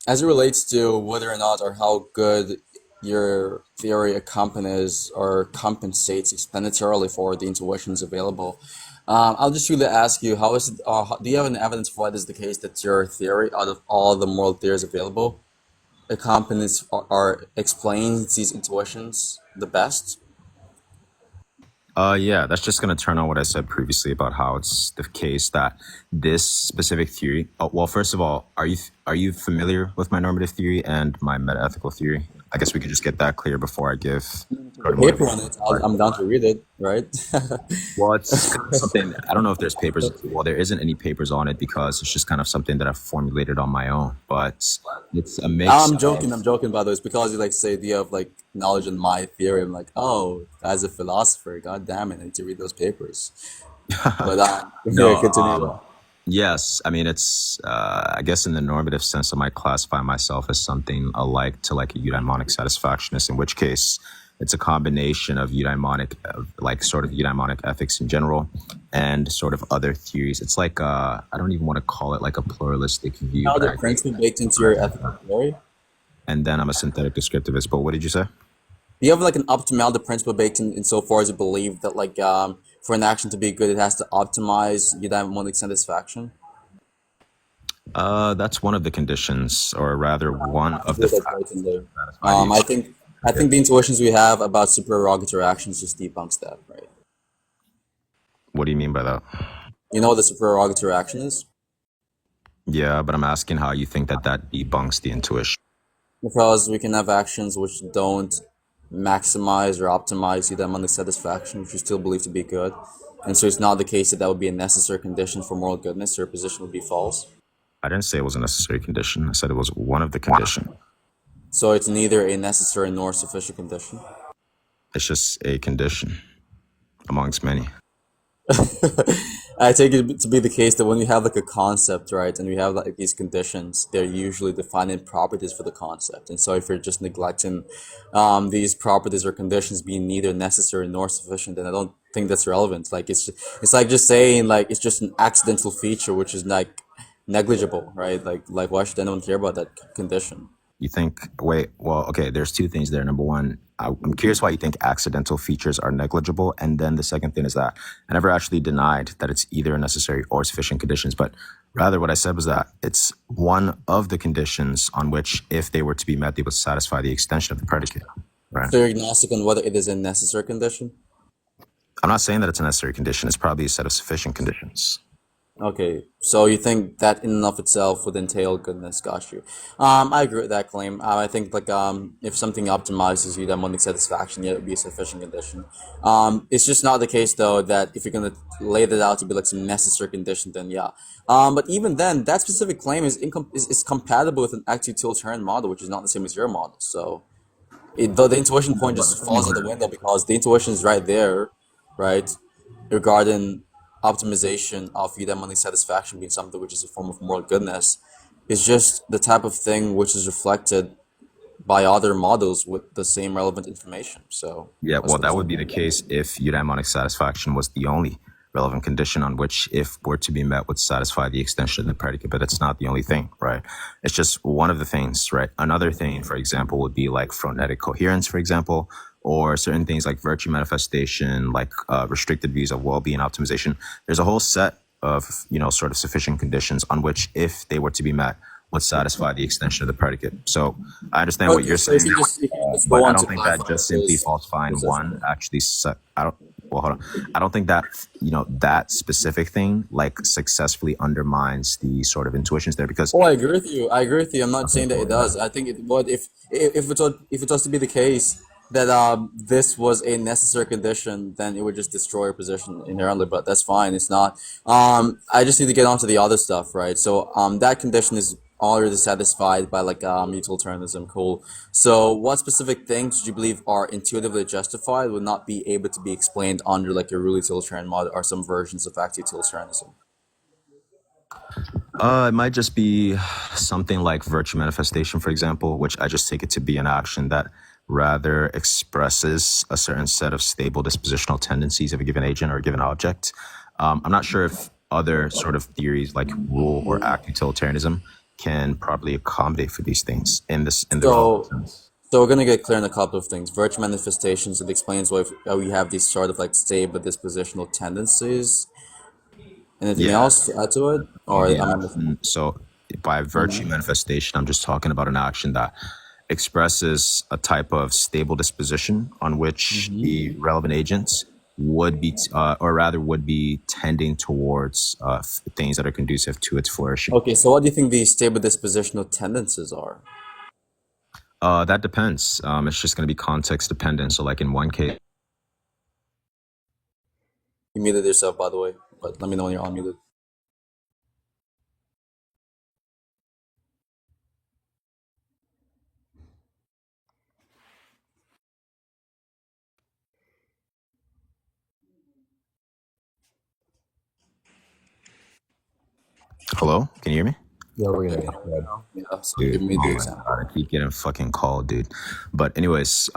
as it relates to whether or not or how good your theory accompanies or compensates explanatorily for the intuitions available, I'll just really ask you, how is it, do you have any evidence for why this is the case that your theory, out of all the moral theories available, accompanies or explains these intuitions the best? Yeah, that's just going to turn on what I said previously about how it's the case that this specific theory. Well, first of all, are you familiar with my normative theory and my metaethical theory? I guess we could just get that clear before I give paper on it. I'm down to read it, right? Well, it's kind of something, I don't know if there's papers. Well, there isn't any papers on it because it's just kind of something that I've formulated on my own. But it's a mix. I'm joking, by the way. It's because you like say you have like knowledge in my theory. I'm like, oh, as a philosopher, god damn it, I need to read those papers. But continue. Yes, I mean, it's, I guess in the normative sense, I might classify myself as something alike to like a eudaimonic satisfactionist, in which case it's a combination of eudaimonic, like sort of eudaimonic ethics in general, and sort of other theories. It's like I don't even want to call it like a pluralistic view, Now but the principle baked into your ethical theory. and then I'm a synthetic descriptivist. But what did you say? Do you have like an optimality principle baked in insofar as you believe that like for an action to be good, it has to optimize eudaimonic satisfaction? That's one of the conditions, or rather, one of the That's factors baked in there. that satisfy the I think the intuitions we have about supererogatory actions just debunks that, right? What do you mean by that? You know what the supererogatory action is? Yeah, but I'm asking how you think that that debunks the intuition. Because we can have actions which don't maximize or optimize eudaimonic satisfaction, which we still believe to be good. And so it's not the case that that would be a necessary condition for moral goodness. Your position would be false. I didn't say it was a necessary condition. I said it was one of the conditions. So it's neither a necessary nor sufficient condition. It's just a condition amongst many. I take it to be the case that when you have like a concept, right, and we have like these conditions, they're usually defining properties for the concept. And so if you're just neglecting these properties or conditions being neither necessary nor sufficient, then I don't think that's relevant. Like it's like just saying like it's just an accidental feature which is like negligible, right? Like why should anyone care about that condition? You think, wait, well, okay, there's two things there. Number one, I'm curious why you think accidental features are negligible. And then the second thing is that I never actually denied that it's either a necessary or sufficient conditions, but rather what I said was that it's one of the conditions on which, if they were to be met, they would satisfy the extension of the predicate, right? So you're agnostic on whether it is a necessary condition? I'm not saying that it's a necessary condition. It's probably a set of sufficient conditions. Okay, so you think that in and of itself would entail goodness? Got you. I agree with that claim. I think like if something optimizes eudaimonic satisfaction, yeah, it would be a sufficient condition. It's just not the case though that if you're gonna lay that out to be like some necessary condition, then yeah. But even then, that specific claim is compatible with an active utilitarian model, which is not the same as your model. So the intuition point just falls out the window because the intuition is right there, right, regarding optimization of eudaimonic satisfaction being something which is a form of moral goodness is just the type of thing which is reflected by other models with the same relevant information. So yeah, well, that would be the case if eudaimonic satisfaction was the only relevant condition on which, if were to be met, would satisfy the extension of the predicate. But it's not the only thing, right? It's just one of the things, right? Another thing, for example, would be like phonetic coherence, for example, or certain things like virtue manifestation, like restricted views of well-being optimization. There's a whole set of, sort of sufficient conditions on which, if they were to be met, would satisfy the extension of the predicate. So I understand what you're saying, but I don't think that just simply falsifying one actually, hold on. I don't think that, that specific thing like successfully undermines the sort of intuitions there because. Oh, I agree with you. I'm not saying that it does. I think it would if it was to be the case that this was a necessary condition, then it would just destroy your position inherently. But that's fine. It's not. I just need to get onto the other stuff, right? So that condition is already satisfied by like utilitarianism. Cool. So what specific things do you believe are intuitively justified would not be able to be explained under like a real utilitarian model or some versions of active utilitarianism? It might just be something like virtue manifestation, for example, which I just take it to be an action that rather expresses a certain set of stable dispositional tendencies of a given agent or a given object. I'm not sure if other sort of theories like rule or act utilitarianism can properly accommodate for these things in the relevant sense. So we're gonna get clear on a couple of things. Virtue manifestations, it explains why we have these sort of like stable dispositional tendencies. Anything else to add to it? Or So by virtue manifestation, I'm just talking about an action that expresses a type of stable disposition on which the relevant agents would be, would be tending towards things that are conducive to its flourishing. Okay, so what do you think these stable dispositional tendencies are? That depends. It's just going to be context dependent. So like in one case. You muted yourself, by the way, but let me know when you're unmuted. Hello? Can you hear me? Yeah, we're gonna. Yeah, so give me the example. I keep getting fucking called, dude. But anyways,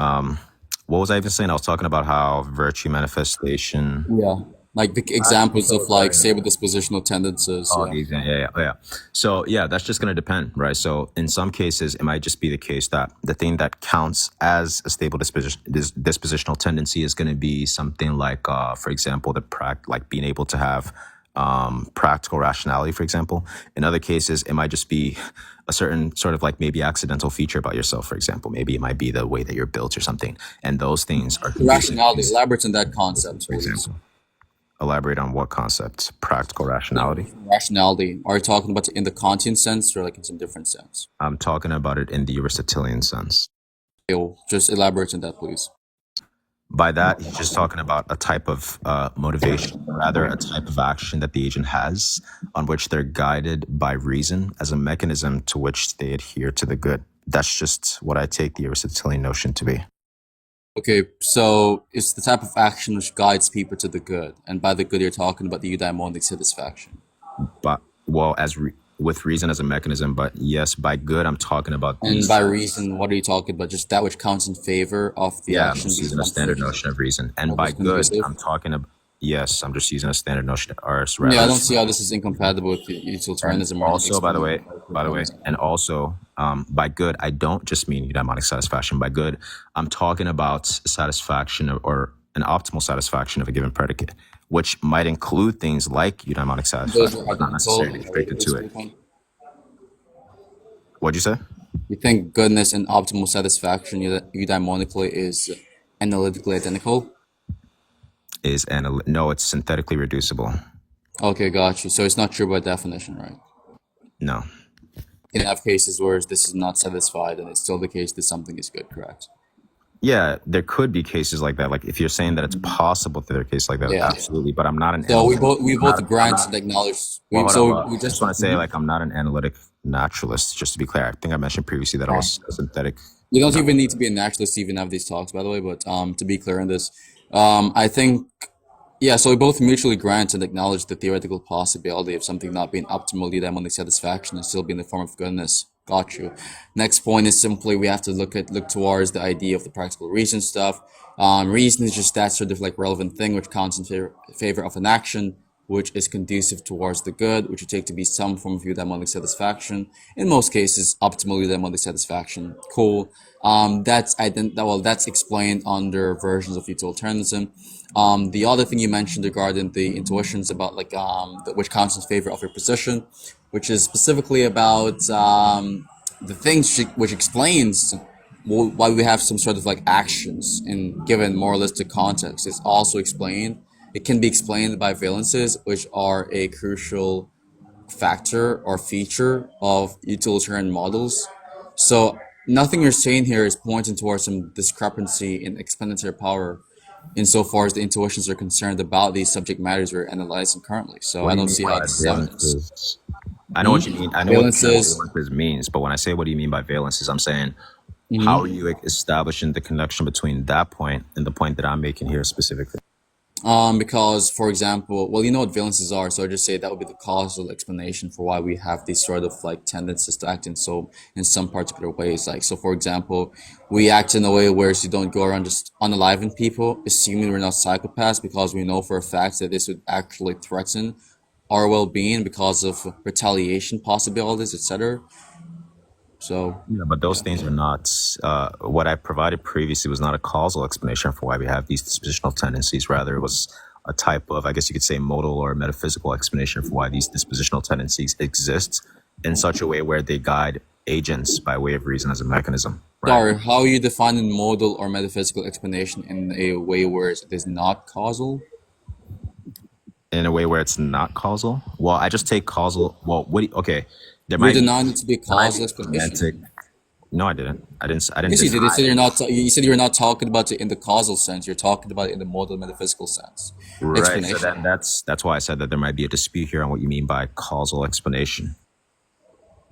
What was I even saying? I was talking about how virtue manifestation. Yeah, like the examples of like stable dispositional tendencies. Oh, Yeah. these, yeah. So yeah, that's just going to depend, right? So in some cases, it might just be the case that the thing that counts as a stable dispositional tendency is going to be something like, for example, like being able to have practical rationality, for example. In other cases, it might just be a certain sort of like maybe accidental feature about yourself, for example. Maybe it might be the way that you're built or something, and those things are conducive, Rationality. Elaborate on that concept, for please. example. Elaborate on what concept? Practical rationality. Rationality. Are you talking about in the Kantian sense or like in some different sense? I'm talking about it in the Aristotelian sense. Just elaborate on that, please. By that, he's just talking about a type of motivation, or rather a type of action that the agent has on which they're guided by reason as a mechanism to which they adhere to the good. That's just what I take the Aristotelian notion to be. Okay, so it's the type of action which guides people to the good, and by the good you're talking about the eudaimonic satisfaction. But, well, with reason as a mechanism, but yes, by good, I'm talking about And these. by reason, what are you talking about? Just that which counts in favor of the Yeah, I'm action. just using a standard notion of reason. And by good, I'm talking about, yes, I'm just using a standard notion or rather. Yeah, I don't see how this is incompatible with utilitarianism. Or Also, by the way, and also, by good, I don't just mean eudaimonic satisfaction. By good, I'm talking about satisfaction or an optimal satisfaction of a given predicate, which might include things like eudaimonic satisfaction, but not necessarily restricted to it. What'd you say? You think goodness and optimal satisfaction eudaimonically is analytically identical? No, it's synthetically reducible. Okay, got you. So it's not true by definition, right? No. You can have cases where this is not satisfied and it's still the case that something is good, correct? Yeah, there could be cases like that. Like if you're saying that it's possible that there are cases like that, Yeah. absolutely. But I'm not an. So we both grant and acknowledge. Well, We I just just want to say, like, I'm not an analytic naturalist. Just to be clear, I think I mentioned previously that I was a synthetic. you don't even need to be a naturalist to even have these talks, by the way. But to be clear on this, I think yeah. So we both mutually grant and acknowledge the theoretical possibility of something not being optimal eudaimonic satisfaction and still being in the form of goodness. Got you. Next point is simply we have to look towards the idea of the practical reason stuff. Reason is just that sort of like relevant thing which counts in favor of an action which is conducive towards the good, which you take to be some form of eudaimonic satisfaction. In most cases, optimal eudaimonic satisfaction. Cool. That's explained under versions of utilitarianism. The other thing you mentioned regarding the intuitions about like which counts in favor of your position, which is specifically about the things which explains why we have some sort of like actions in given moralistic context. It's also explained. It can be explained by valences, which are a crucial factor or feature of utilitarian models. So nothing you're saying here is pointing towards some discrepancy in explanatory power insofar as the intuitions are concerned about these subject matters we're analyzing currently. So I don't see how this is evidence. I know what you mean. I know what Valences. valences means, but when I say what do you mean by valences, I'm saying how are you establishing the connection between that point and the point that I'm making here specifically? Because, for example, well, you know what valences are, so I just say that would be the causal explanation for why we have these sort of like tendencies to act in some particular ways. Like, so for example, we act in a way where you don't go around just unaliving people, assuming we're not psychopaths, because we know for a fact that this would actually threaten our well-being because of retaliation possibilities, etc. So Yeah, but those things are not what I provided previously was not a causal explanation for why we have these dispositional tendencies. Rather, it was a type of, I guess you could say, modal or metaphysical explanation for why these dispositional tendencies exist in such a way where they guide agents by way of reason as a mechanism. Right? sorry, how are you defining modal or metaphysical explanation in a way where it is not causal? In a way where it's not causal. Well, I just take causal. Well, okay. There You're might denying it to be a there might causal explanation. semantic- No, I didn't. I didn't. Yes, you did. deny You said it. you're not. You said you're not talking about it in the causal sense. You're talking about it in the modal metaphysical sense. Right. So Explanation. then that's why I said that there might be a dispute here on what you mean by causal explanation.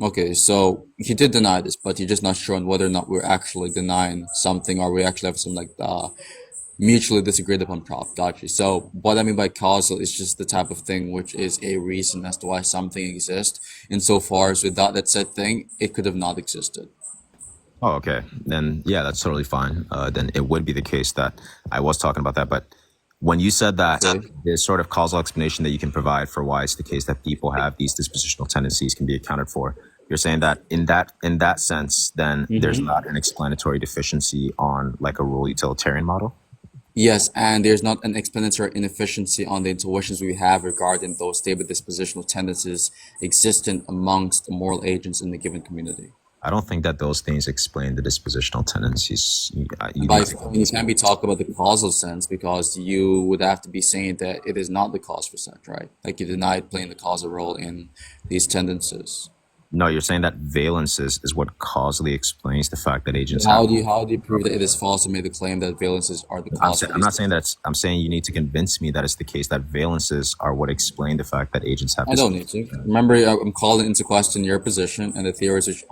Okay, so you did deny this, but you're just not sure on whether or not we're actually denying something, or we actually have some like mutually disagreed upon prop. Gotcha. So what I mean by causal is just the type of thing which is a reason as to why something exists. Insofar as without that said thing, it could have not existed. Oh, okay. Then yeah, that's totally fine. Then it would be the case that I was talking about that. But when you said that Okay. this sort of causal explanation that you can provide for why it's the case that people have these dispositional tendencies can be accounted for, you're saying that in that sense, then there's not an explanatory deficiency on like a rule utilitarian model. Yes, and there's not an explanatory inefficiency on the intuitions we have regarding those stable dispositional tendencies existent amongst the moral agents in the given community. I don't think that those things explain the dispositional tendencies. You By need to you can't be talking about the causal sense because you would have to be saying that it is not the cause for such, right? Like you denied playing the causal role in these tendencies. No, you're saying that valences is what causally explains the fact that agents have. How do you prove that it is false to make the claim that valences are the cause of I'm these? not saying that. I'm saying you need to convince me that it's the case that valences are what explain the fact that agents have. I don't need to. Remember, I'm calling into question your position and the theories which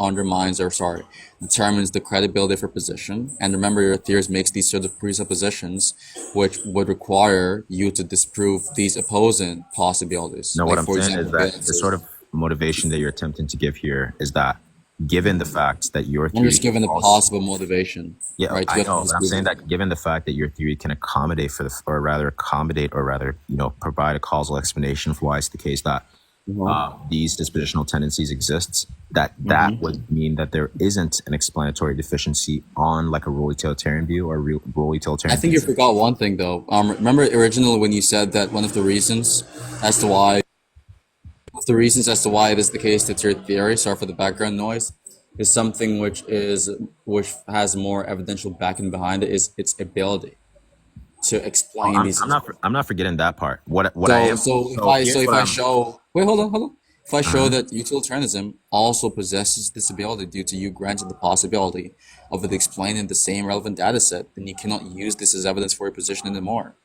determines the credibility of your position. And remember, your theories makes these sort of presuppositions which would require you to disprove these opposing possibilities. No, what Like, I'm for saying is example, that the valences. sort of motivation that you're attempting to give here is that, given the fact that your I'm theory, just giving a possible motivation, yeah, right? I You have to know, but I'm disprove saying it. that given the fact that your theory can accommodate for the, or rather, provide a causal explanation for why it's the case that these dispositional tendencies exist, that would mean that there isn't an explanatory deficiency on like a rule utilitarian view or rule I utilitarian. think you forgot one thing though. Remember originally when you said that one of the reasons as to why it is the case that your theory, sorry for the background noise, is something which has more evidential backing behind it is its ability to explain these. I'm not forgetting that part. What I So am. if I I'm. show wait hold on if I show that utilitarianism also possesses this ability due to you granting the possibility of it explaining the same relevant data set, then you cannot use this as evidence for your position anymore.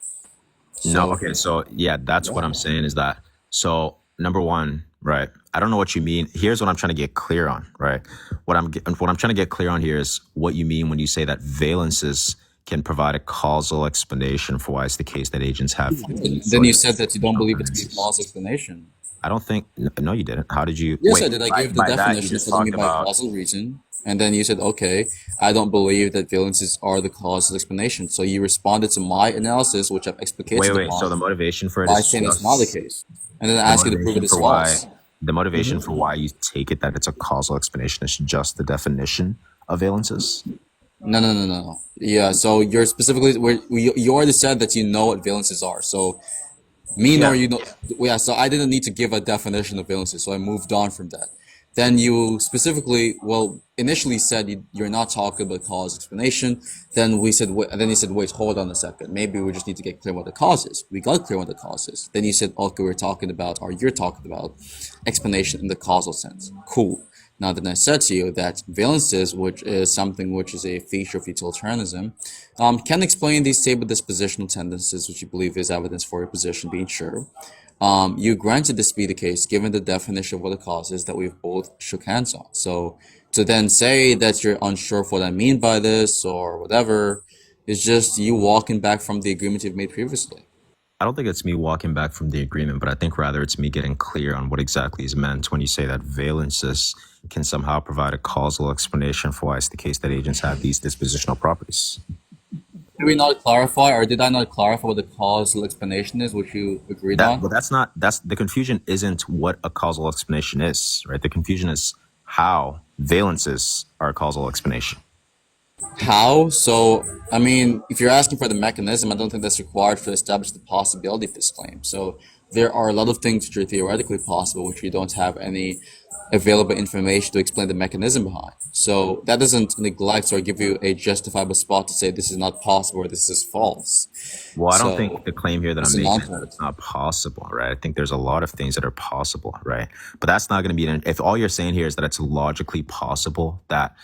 No, So okay, so yeah, that's what I'm saying is that. So number one, right? I don't know what you mean. Here's what I'm trying to get clear on, right? What I'm trying to get clear on here is what you mean when you say that valences can provide a causal explanation for why it's the case that agents have. then you said that you don't believe it to be a causal explanation. I don't think. No, you didn't. How did you? Yes, Wait, I did. I gave the by that you definition of just what I mean talked by about. causal reason. And then you said, okay, I don't believe that valences are the causal explanation. So you responded to my analysis, which I've explicated Wait. So the upon, motivation for it by is saying it's not the just case. And then I the ask you to prove it motivation is for why. false. The motivation for why you take it that it's a causal explanation is just the definition of valences. No. Yeah, so you're specifically, you already said that you know what valences are. So me Yeah. nor you know, yeah, so I didn't need to give a definition of valences, so I moved on from that. Then you specifically, well, initially said you're not talking about cause explanation. Then we said, wait, and then you said, wait, hold on a second. Maybe we just need to get clear what the cause is. We got clear what the cause is. Then you said, okay, you're talking about explanation in the causal sense. Cool. Now then I said to you that valences, which is something which is a feature of utilitarianism, can explain these stable dispositional tendencies, which you believe is evidence for your position being true. You granted this to be the case given the definition of what a cause is that we've both shook hands on. So to then say that you're unsure of what I mean by this or whatever is just you walking back from the agreement you've made previously. I don't think it's me walking back from the agreement, but I think rather it's me getting clear on what exactly is meant when you say that valences can somehow provide a causal explanation for why it's the case that agents have these dispositional properties. Did we not clarify, or did I not clarify what the causal explanation is, which you agreed on? But that's the confusion isn't what a causal explanation is, right? The confusion is how valences are a causal explanation. How? So, I mean, if you're asking for the mechanism, I don't think that's required to establish the possibility of this claim. So, there are a lot of things which are theoretically possible, which we don't have any available information to explain the mechanism behind. So, that doesn't neglect or give you a justifiable spot to say this is not possible or this is false. Well, I don't So, think the claim here that it's I'm a making is that non-point. it's not possible, right? I think there's a lot of things that are possible, right? But that's not going to be if all you're saying here is that it's logically possible that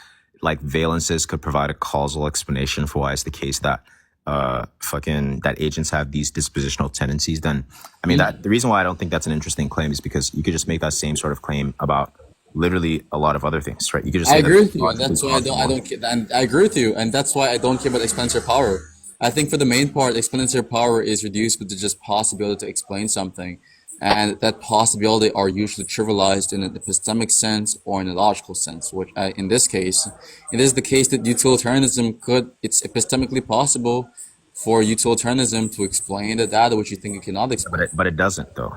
like valences could provide a causal explanation for why it's the case that that agents have these dispositional tendencies, then I mean that the reason why I don't think that's an interesting claim is because you could just make that same sort of claim about literally a lot of other things, right? You could just I say agree that with you, and that's why I don't, and I agree with you, and that's why I don't care about explanatory power. I think for the main part, explanatory power is reduced with the just possibility to explain something and that possibility are usually trivialized in an epistemic sense or in a logical sense, which in this case, it is the case that utilitarianism it's epistemically possible for utilitarianism to explain the data which you think it cannot But explain. it doesn't though.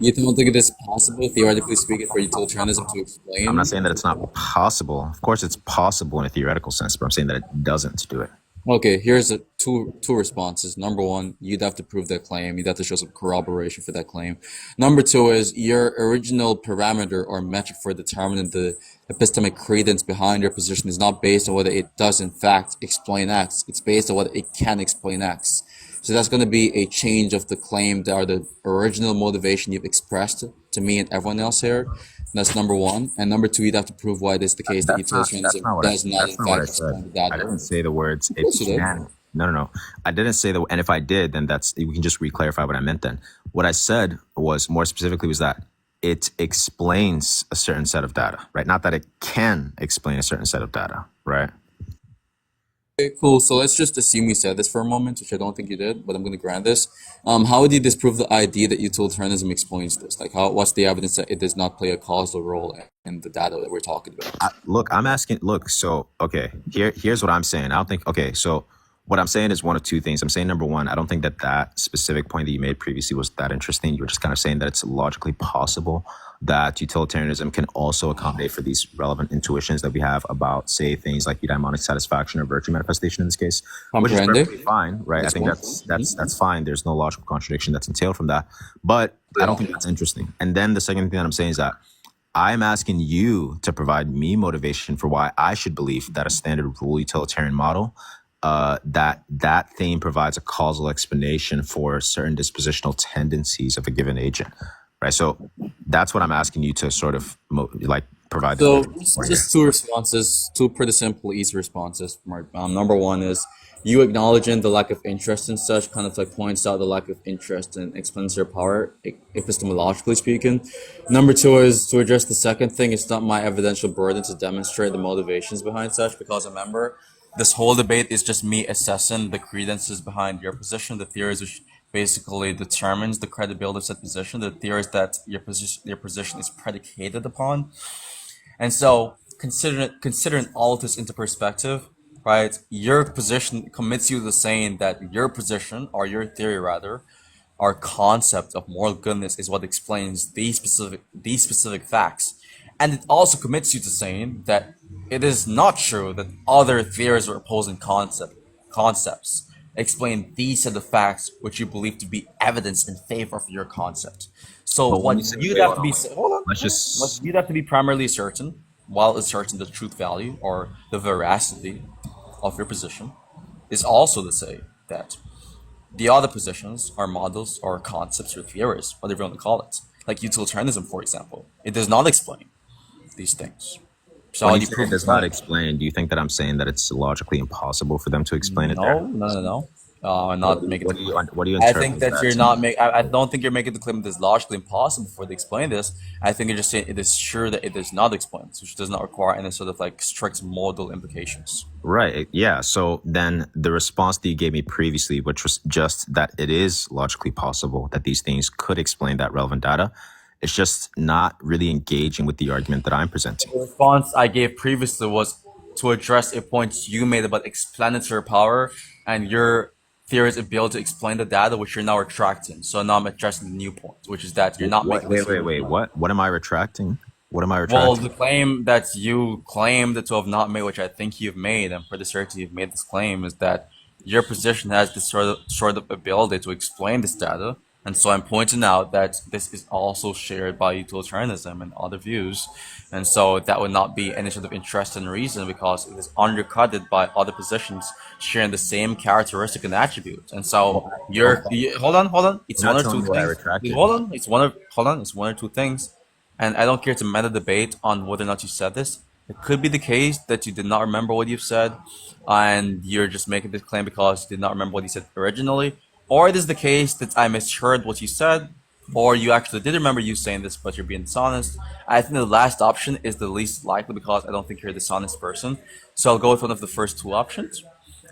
You don't think it is possible, theoretically speaking, for utilitarianism to I'm not explain? saying that it's not possible. Of course, it's possible in a theoretical sense, but I'm saying that it doesn't do it. Okay, here's two responses. Number one, you'd have to prove that claim. You'd have to show some corroboration for that claim. Number two is your original parameter or metric for determining the epistemic credence behind your position is not based on whether it does in fact explain X. It's based on whether it can explain X. So that's going to be a change of the claim that are the original motivation you've expressed to me and everyone else here. That's number one. And number two, you'd have to prove why it is the case that That's utilitarianism not what does not in that's not what I fact said. explain the I data. didn't say the words Of it course you did. can. No. I didn't say that. And if I did, then we can just re-clarify what I meant then. What I said was more specifically was that it explains a certain set of data, right? Not that it can explain a certain set of data, right? Okay, cool. So let's just assume you said this for a moment, which I don't think you did, but I'm going to grant this. How would you disprove the idea that utilitarianism explains this? Like, what's the evidence that it does not play a causal role in the data that we're talking about? I'm asking, so, okay, here's what I'm saying. I don't think, okay, so what I'm saying is one of two things. I'm saying, number one, I don't think that specific point that you made previously was that interesting. You were just kind of saying that it's logically possible that utilitarianism can also accommodate for these relevant intuitions that we have about, say, things like eudaimonic satisfaction or virtue manifestation in this case, which is Comprende? perfectly fine, right? I think one. that's fine. There's no logical contradiction that's entailed from that. But I don't think that's interesting. And then the second thing that I'm saying is that I'm asking you to provide me motivation for why I should believe that a standard rule utilitarian model, that thing provides a causal explanation for certain dispositional tendencies of a given agent, right? So that's what I'm asking you to sort of provide. So just two responses, two pretty simple, easy responses. Number one is you acknowledging the lack of interest in such kind of like points out the lack of interest in explanatory power, epistemologically speaking. Number two is to address the second thing. It's not my evidential burden to demonstrate the motivations behind such, because remember, this whole debate is just me assessing the credences behind your position, the theories which basically determines the credibility of said position, the theories that your position is predicated upon. And so, considering all of this into perspective, right? Your position commits you to saying that your position, or your theory rather, our concept of moral goodness is what explains these specific facts, and it also commits you to saying that it is not true that other theories or opposing concepts explain these set of facts which you believe to be evidence in favor of your concept. So But when you what say, you'd wait, have hold to on, be wait. hold on, Let's what just you'd have to be primarily certain, while asserting the truth value or the veracity of your position, is also to say that the other positions are models or concepts or theories, whatever you want to call it. Like utilitarianism, for example. It does not explain these things. So how when do you you say it prove the does not claim? explain, do you think that I'm saying that it's logically impossible for them to explain it there? No. I'm not making the claim. What do you I interpret think as that that you're to not mean? make. I don't think you're making the claim that it's logically impossible for to explain this. I think you're just saying it is sure that it is not explained, which does not require any sort of like strict modal implications. Right. Yeah. So then the response that you gave me previously, which was just that it is logically possible that these things could explain that relevant data, it's just not really engaging with the argument that I'm presenting. The response I gave previously was to address a point you made about explanatory power and your theory's ability to explain the data, which you're now retracting. So now I'm addressing the new point, which is that you're not What? making the same Wait. claim. What am I retracting? What am I Well, retracting? the claim that you claimed to have not made, which I think you've made, I'm pretty certain you've made this claim, is that your position has this sort of ability to explain this data. And so I'm pointing out that this is also shared by utilitarianism and other views. And so that would not be any sort of interesting reason because it is undercutted by other positions sharing the same characteristic and attribute. And so hold on. It's You're one not or telling two me what I things. retracted. It's one or two things. And I don't care to meta debate on whether or not you said this. It could be the case that you did not remember what you've said, and you're just making this claim because you did not remember what you said originally. Or it is the case that I misheard what you said, or you actually did remember you saying this, but you're being dishonest. I think the last option is the least likely because I don't think you're a dishonest person. So I'll go with one of the first two options.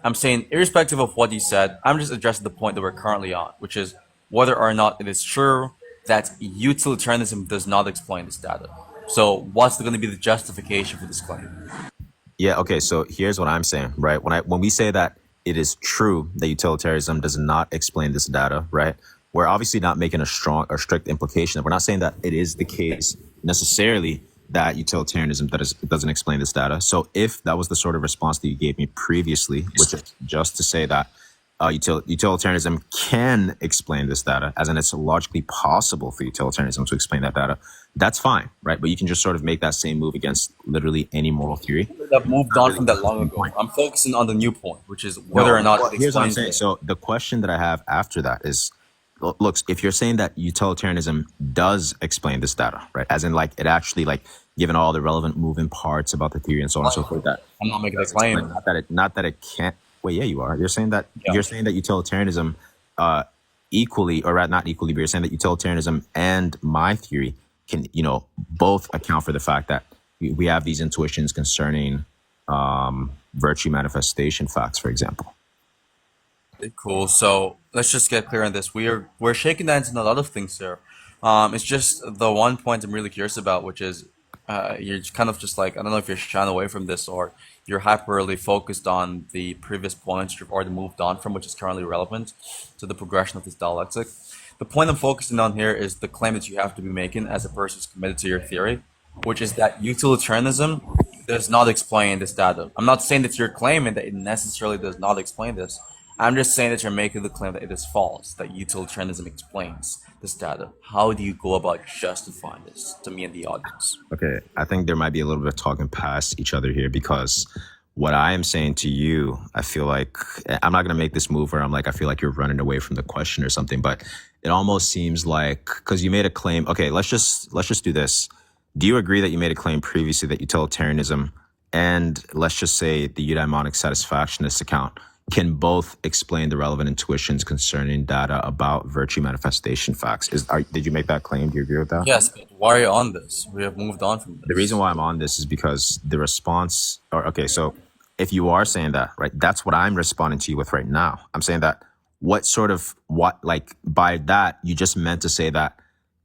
I'm saying, irrespective of what you said, I'm just addressing the point that we're currently on, which is whether or not it is true that utilitarianism does not explain this data. So what's going to be the justification for this claim? Yeah, okay, so here's what I'm saying, right? When we say that it is true that utilitarianism does not explain this data, right? We're obviously not making a strong or strict implication. We're not saying that it is the case necessarily that utilitarianism doesn't explain this data. So if that was the sort of response that you gave me previously, which is just to say that utilitarianism can explain this data, as in it's logically possible for utilitarianism to explain that data, that's fine, right? But you can just sort of make that same move against literally any moral theory. I've moved on from that long ago. I'm focusing on the new point, which is whether or not it Here's what I'm explains saying. it. So the question that I have after that is, look, if you're saying that utilitarianism does explain this data, right? As in, like, it actually, like, given all the relevant moving parts about the theory and so on and so forth, that I'm not making a claim. not that it can't. Wait, yeah, you are. You're saying that Yeah. utilitarianism equally, or rather not equally, but you're saying that utilitarianism and my theory can, both account for the fact that we have these intuitions concerning virtue manifestation facts, for example. Cool. So let's just get clear on this. We're shaking hands on a lot of things here. It's just the one point I'm really curious about, which is you're kind of just like, I don't know if you're shying away from this or you're hyperly focused on the previous points you've already moved on from, which is currently relevant to the progression of this dialectic. The point I'm focusing on here is the claim that you have to be making as a person who's committed to your theory, which is that utilitarianism does not explain this data. I'm not saying that you're claiming that it necessarily does not explain this. I'm just saying that you're making the claim that it is false, that utilitarianism explains this data. How do you go about justifying this to me and the audience? Okay, I think there might be a little bit of talking past each other here, because what I am saying to you, I feel like, I'm not going to make this move where I'm like, I feel like you're running away from the question or something, but it almost seems like, because you made a claim. Okay, let's just do this. Do you agree that you made a claim previously that utilitarianism and, let's just say, the eudaimonic satisfactionist account can both explain the relevant intuitions concerning data about virtue manifestation facts? Did you make that claim? Do you agree with that? Yes, but why are you on this? We have moved on from this. The reason why I'm on this is because the response, so if you are saying that, right, that's what I'm responding to you with right now. I'm saying that by that, you just meant to say that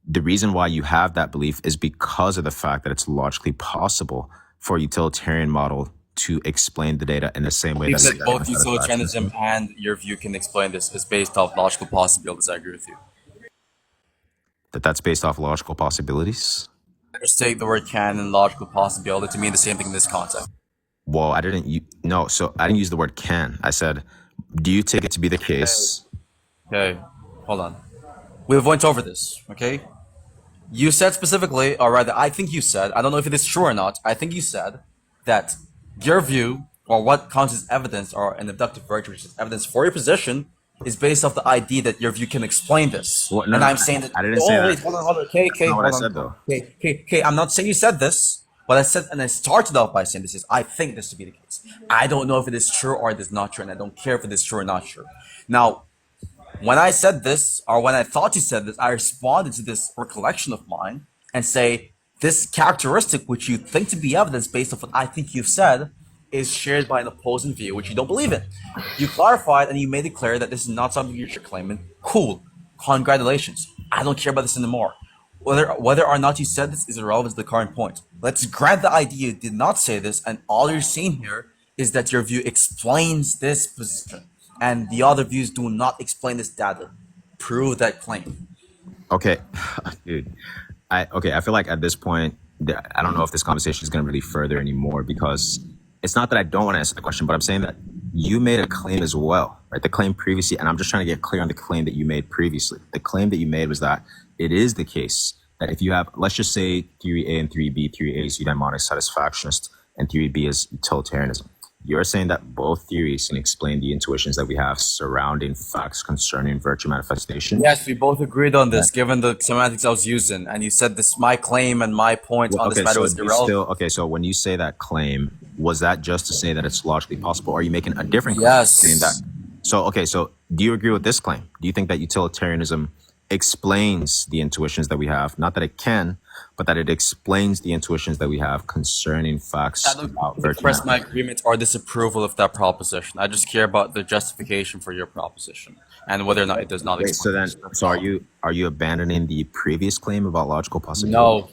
the reason why you have that belief is because of the fact that it's logically possible for a utilitarian model to explain the data in the same way that both utilitarianism and your view can explain this is based off logical possibilities. I agree with you. That's based off logical possibilities? Just take the word can and logical possibility to mean the same thing in this context. Well, I didn't use the word can. I said, do you take it to be the case? Okay, hold on. We went over this, okay? You said specifically, or rather, I think you said, I don't know if it is true or not, I think you said that your view, or what counts as evidence, or an abductive virtue, which is evidence for your position, is based off the idea that your view can explain this. Well, no, and I'm saying that. I didn't say that. Wait, hold on. Okay, That's not what I said, though. Okay. I'm not saying you said this. What I said, and I started off by saying this is, I think this to be the case. I don't know if it is true or it is not true, and I don't care if it is true or not true. Now, when I said this, or when I thought you said this, I responded to this recollection of mine and say, this characteristic, which you think to be evidence based off what I think you've said, is shared by an opposing view, which you don't believe in. You clarified and you made it clear that this is not something you're claiming. Cool. Congratulations. I don't care about this anymore. Whether or not you said this is irrelevant to the current point. Let's grant the idea you did not say this, and all you're saying here is that your view explains this position, and the other views do not explain this data. Prove that claim. Okay, dude. I feel like at this point, I don't know if this conversation is going to really further anymore, because it's not that I don't want to answer the question, but I'm saying that you made a claim as well, right? The claim previously, and I'm just trying to get clear on the claim that you made previously. The claim that you made was that it is the case that if you have, let's just say theory A and theory B, theory A is eudaimonic satisfactionist and theory B is utilitarianism. You're saying that both theories can explain the intuitions that we have surrounding facts concerning virtue manifestation? Yes, we both agreed on this, given the semantics I was using. And you said this, my claim and my point on this matter was irrelevant. So when you say that claim, was that just to say that it's logically possible? Or are you making a different claim? Yes. Saying that? So do you agree with this claim? Do you think that utilitarianism explains the intuitions that we have. Not that it can, but that it explains the intuitions that we have concerning facts I don't about virtue express my manifestation. agreement or disapproval of that proposition. I just care about the justification for your proposition and whether or not it does not Wait, so explain then, this. so are you abandoning the previous claim about logical possibility? No.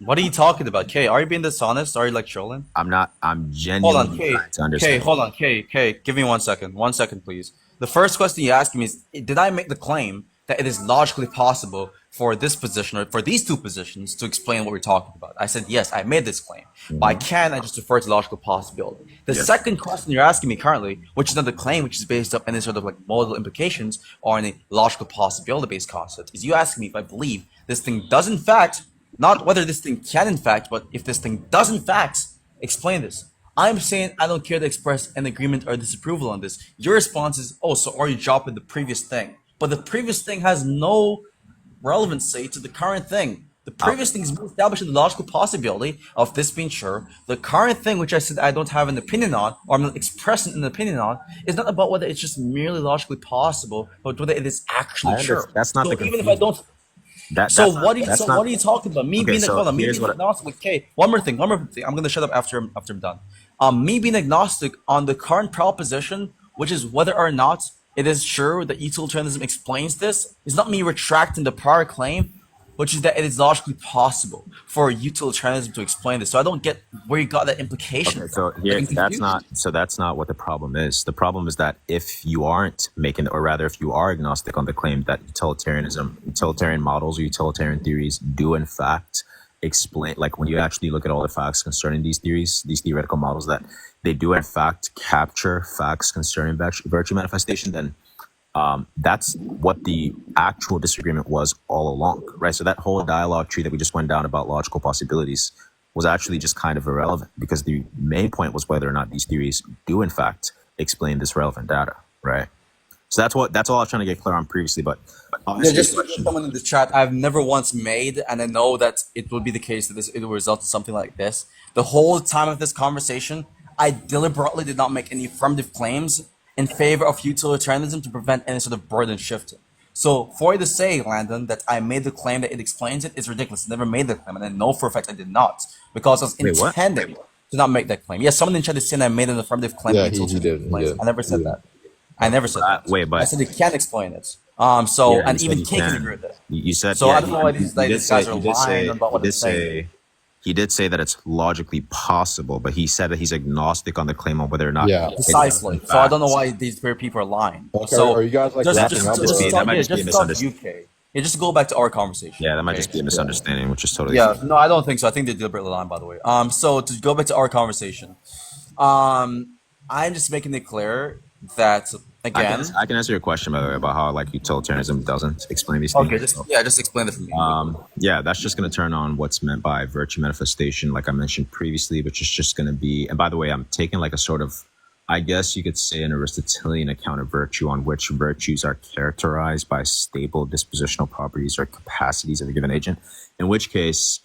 What are you talking about? Kay, are you being dishonest? Are you like trolling? I'm not. I'm Hold on, genuinely Kay. trying to Kay, understand. hold on, Kay. Give me 1 second. 1 second, please. The first question you asked me is, did I make the claim that it is logically possible for this position or for these two positions to explain what we're talking about? I said, yes, I made this claim. By can, I just refer to logical possibility. The Yes. second question you're asking me currently, which is not the claim, which is based on any sort of like modal implications or any logical possibility-based concept, is you asking me if I believe this thing does in fact, not whether this thing can in fact, but if this thing does in fact explain this. I'm saying I don't care to express an agreement or disapproval on this. Your response is, oh, so are you dropping the previous thing? But the previous thing has no relevancy to the current thing. The previous thing is more established in the logical possibility of this being true. The current thing, which I said I don't have an opinion on, or I'm not expressing an opinion on, is not about whether it's just merely logically possible, but whether it is actually I true. understand. That's not So the even if I confusion. don't, That so that's what not, are you? that's So not what are you talking about? Me okay. being So hold on, me here's being what. agnostic. Okay, one more thing. I'm gonna shut up after I'm done. Me being agnostic on the current proposition, which is whether or not it is true that utilitarianism explains this, is not me retracting the prior claim, which is that it is logically possible for utilitarianism to explain this. So I don't get where you got that implication Okay, from. so Like here I'm confused. that's not what the problem is. The problem is that if you aren't making, or rather, if you are agnostic on the claim that utilitarian models or utilitarian theories do in fact explain, like when you actually look at all the facts concerning these theories, these theoretical models, that they do in fact capture facts concerning virtue manifestation, then that's what the actual disagreement was all along, right? So that whole dialogue tree that we just went down about logical possibilities was actually just kind of irrelevant, because the main point was whether or not these theories do in fact explain this relevant data, right? So that's all I was trying to get clear on previously. But I'll Yeah, ask you a just to question. someone in the chat, I've never once made, and I know that it will be the case that it will result in something like this. The whole time of this conversation, I deliberately did not make any affirmative claims in favor of utilitarianism to prevent any sort of burden shifting. So for you to say, Landon, that I made the claim that it explains it is ridiculous. I never made the claim, and I know for a fact I did not, because I was Wait, what? intending to not make that claim. Yes, someone in chat is saying I made an affirmative claim. Yeah, that he utilitarianism did. He explains it. did. I never said that. I never said that. Wait, I but said it can explain it. So yeah, you and said even you Kay can can. agree with it. You said, So yeah, I don't know why these like these guys are lying about what he they're did saying. say he did say that it's logically possible, but he said that he's agnostic on the claim on whether or not Yeah. it does Precisely. in So I don't know fact. why these very people are lying. Okay, So are you guys like That wrapping might up? just be- that might just be a stop misunderstanding. UK. Yeah, just go back to our conversation. Yeah, that might okay? just be a misunderstanding, which is totally Yeah, fine. no, I don't think so. I think they're deliberately lying, by the way. So to go back to our conversation, I'm just making it clear that again. I can answer your question, by the way, about how like utilitarianism doesn't explain these Okay, things. just explain it for me. Yeah, that's just going to turn on what's meant by virtue manifestation, like I mentioned previously, which is just going to be, and by the way, I'm taking like a sort of, I guess you could say, an Aristotelian account of virtue, on which virtues are characterized by stable dispositional properties or capacities of a given agent, in which case,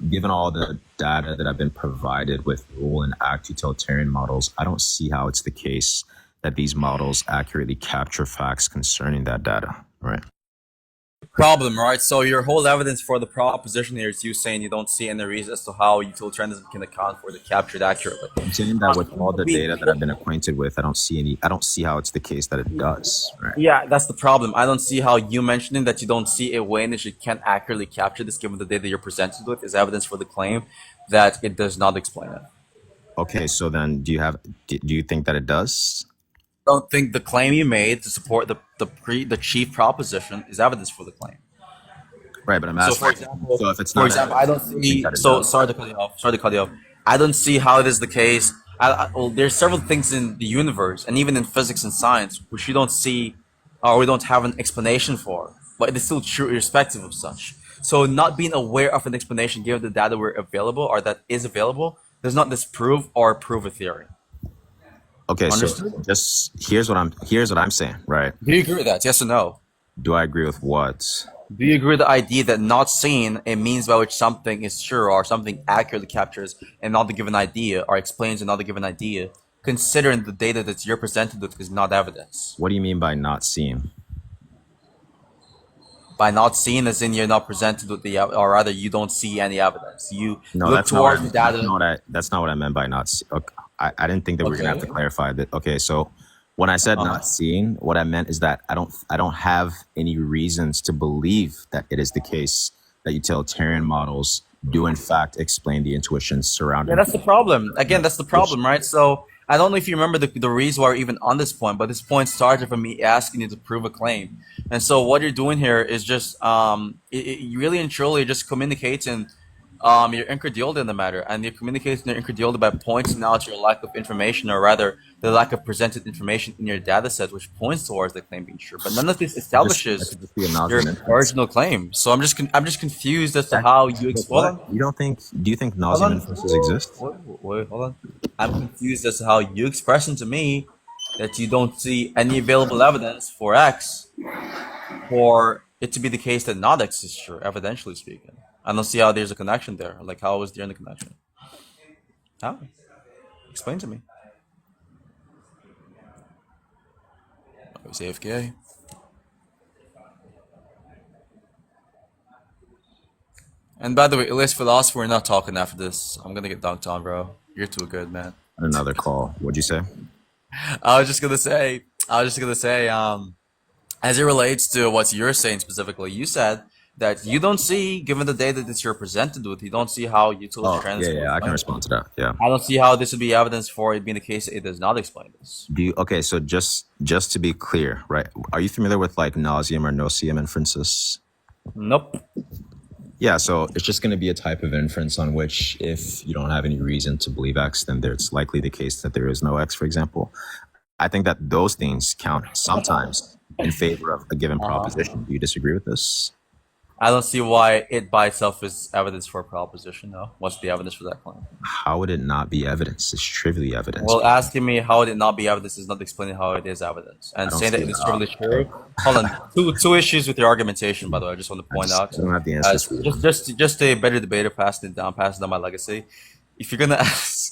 given all the data that I've been provided with rule and act utilitarian models, I don't see how it's the case that these models accurately capture facts concerning that data, right? Problem, right? So your whole evidence for the proposition here is you saying you don't see any reason as to how utilitarianism can account for the captured accurately. I'm saying that with all the data that I've been acquainted with, I don't see how it's the case that it does, right? Yeah, that's the problem. I don't see how you mentioning that you don't see a way in which it can accurately capture this given the data you're presented with is evidence for the claim that it does not explain it. Okay, so then do you think that it does? I don't think the claim you made to support the chief proposition is evidence for the claim. Right, but I'm So asking. for example, So if it's not, I don't do you think see. that it So does? sorry to cut you off. Sorry to cut you off. I don't see how it is the case. Well, there's several things in the universe and even in physics and science which we don't see or we don't have an explanation for, but it is still true irrespective of such. So not being aware of an explanation given the data were available or that is available does not disprove or prove a theory. Okay, Understood? so just here's what I'm saying, right? Do you agree with that? Yes or no? Do I agree with what? Do you agree with the idea that not seeing a means by which something is true or something accurately captures another given idea or explains another given idea, considering the data that you're presented with is not evidence? What do you mean by not seeing? By not seeing as in you're not presented with the, or rather you don't see any evidence. You No, look that's not what towards I, the data. that's not what I meant by not. Okay, I didn't think that we were gonna have to clarify that. Okay, so when I said not seeing, what I meant is that I don't have any reasons to believe that it is the case that utilitarian models do in fact explain the intuitions surrounding. Yeah, that's the problem. Again, that's the problem, right? So I don't know if you remember the reason why we're even on this point, but this point started from me asking you to prove a claim. And so what you're doing here is just it really and truly just communicating your incredulity in the matter, and you're communicating your incredulity by pointing out your lack of information, or rather the lack of presented information in your data set, which points towards the claim being true. But none of this That establishes could just be a your nauseum inference. original claim. So I'm just confused as to how you explain. You don't think? Do you think nauseum inferences exist? Wait, hold on. I'm confused as to how you expressing to me that you don't see any available evidence for X for it to be the case that not X is true, evidentially speaking. I don't see how there's a connection there. Like, how is there a connection? How? Explain to me. Oh, it's AFK. And by the way, Elias Philosopher, we're not talking after this. I'm gonna get dunked on, bro. You're too good, man. Another call. What'd you say? I was just gonna say, as it relates to what you're saying specifically, you said that you don't see, given the data that you're presented with, you don't see how utilitarianism. Yeah, I can respond to that. Yeah. I don't see how this would be evidence for it being the case that it does not explain this. Okay, so just to be clear, right? Are you familiar with like nauseum or noseum inferences? Nope. Yeah, so it's just going to be a type of inference on which, if you don't have any reason to believe X, then it's likely the case that there is no X, for example. I think that those things count sometimes in favor of a given proposition. Do you disagree with this? I don't see why it by itself is evidence for a proposition, though. What's the evidence for that claim? How would it not be evidence? It's trivially evidence. Well, asking me how would it not be evidence is not explaining how it is evidence. And saying that it is trivially true. Hold on. Two issues with your argumentation, by the way. I just want to point out. I don't have the answers for you. Just a better debater passing it down my legacy. If you're gonna ask,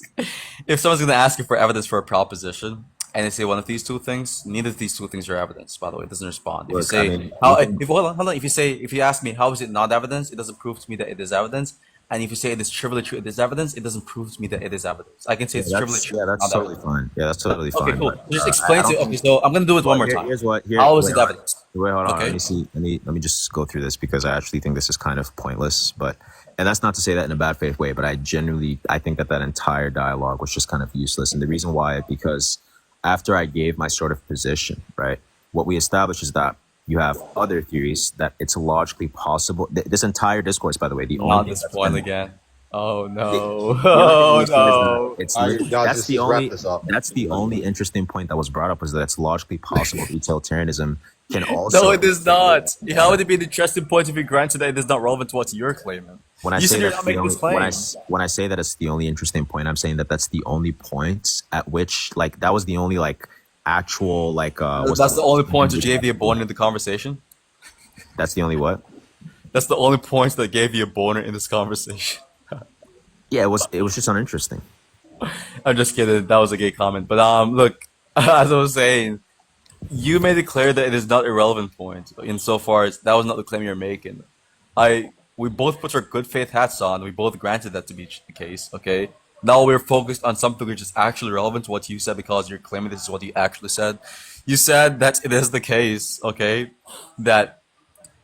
if someone's gonna ask you for evidence for a proposition, and they say one of these two things, neither of these two things are evidence. By the way, it doesn't respond. If you say hold on. If you ask me how is it not evidence, it doesn't prove to me that it is evidence. And if you say it is trivially true, it is evidence, it doesn't prove to me that it is evidence. I can say it's trivially true. Yeah, that's totally fine. Yeah, that's totally fine. Okay, cool. Just explain to. Okay, so I'm gonna do it one more time. How is it evidence? Wait, hold on. Okay. Let me see. Let me just go through this because I actually think this is kind of pointless. And that's not to say that in a bad faith way, but I think that entire dialogue was just kind of useless. And the reason why, because after I gave my sort of position, right, what we established is that you have other theories that it's logically possible. This entire discourse, by the way, not this point again. Oh no! Oh no! That's the only interesting point that was brought up, was that it's logically possible that utilitarianism can also. No, it is not. How would it be an interesting point if you granted that it is not relevant to what you're claiming? When I say that it's the only interesting point, I'm saying that that's the only point at which, like, that was the only like actual like. That's the only point that gave you a boner in the conversation. That's the only what? That's the only point that gave you a boner in this conversation. Yeah, it was just uninteresting. I'm just kidding. That was a gay comment. But look, as I was saying, you made it clear that it is not a relevant point insofar as that was not the claim you're making. We both put our good faith hats on. We both granted that to be the case. Okay. Now we're focused on something which is actually relevant to what you said, because you're claiming this is what you actually said. You said that it is the case. Okay, that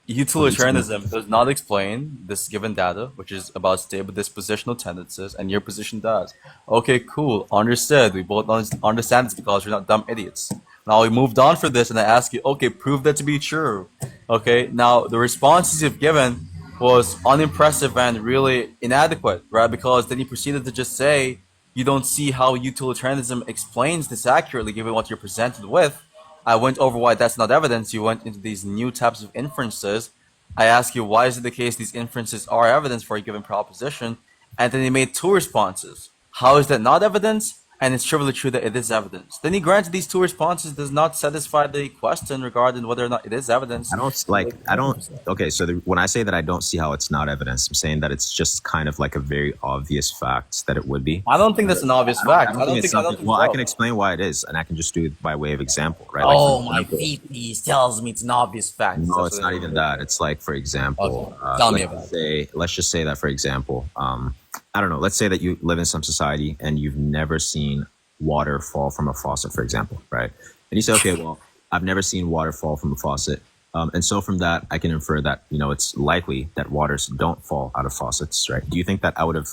utilitarianism does not explain this given data, which is about stable dispositional tendencies, and your position does. Okay, cool. Understood. We both understand this because we're not dumb idiots. Now we moved on for this, and I ask you, okay, prove that to be true. Okay, now the responses you've given was unimpressive and really inadequate, right? Because then you proceeded to just say you don't see how utilitarianism explains this accurately given what you're presented with. I went over why that's not evidence. You went into these new types of inferences. I ask you, why is it the case these inferences are evidence for a given proposition? And then you made two responses. How is that not evidence? and it's trivially true that it is evidence, then he grants these two responses does not satisfy the question regarding whether or not it is evidence. Okay, so when I say that I don't see how it's not evidence, I'm saying that it's just kind of like a very obvious fact that it would be. I don't think that's an obvious fact. I don't think well, I can explain why it is, and I can just do it by way of example, right? Oh, my VP tells me it's an obvious fact. No, it's not even that. It's like, for example, Tell me about it. let's just say that, for example, I don't know. Let's say that you live in some society and you've never seen water fall from a faucet, for example, right? And you say, okay, well, I've never seen water fall from a faucet. And so from that, I can infer that, it's likely that waters don't fall out of faucets, right? Do you think that I would have,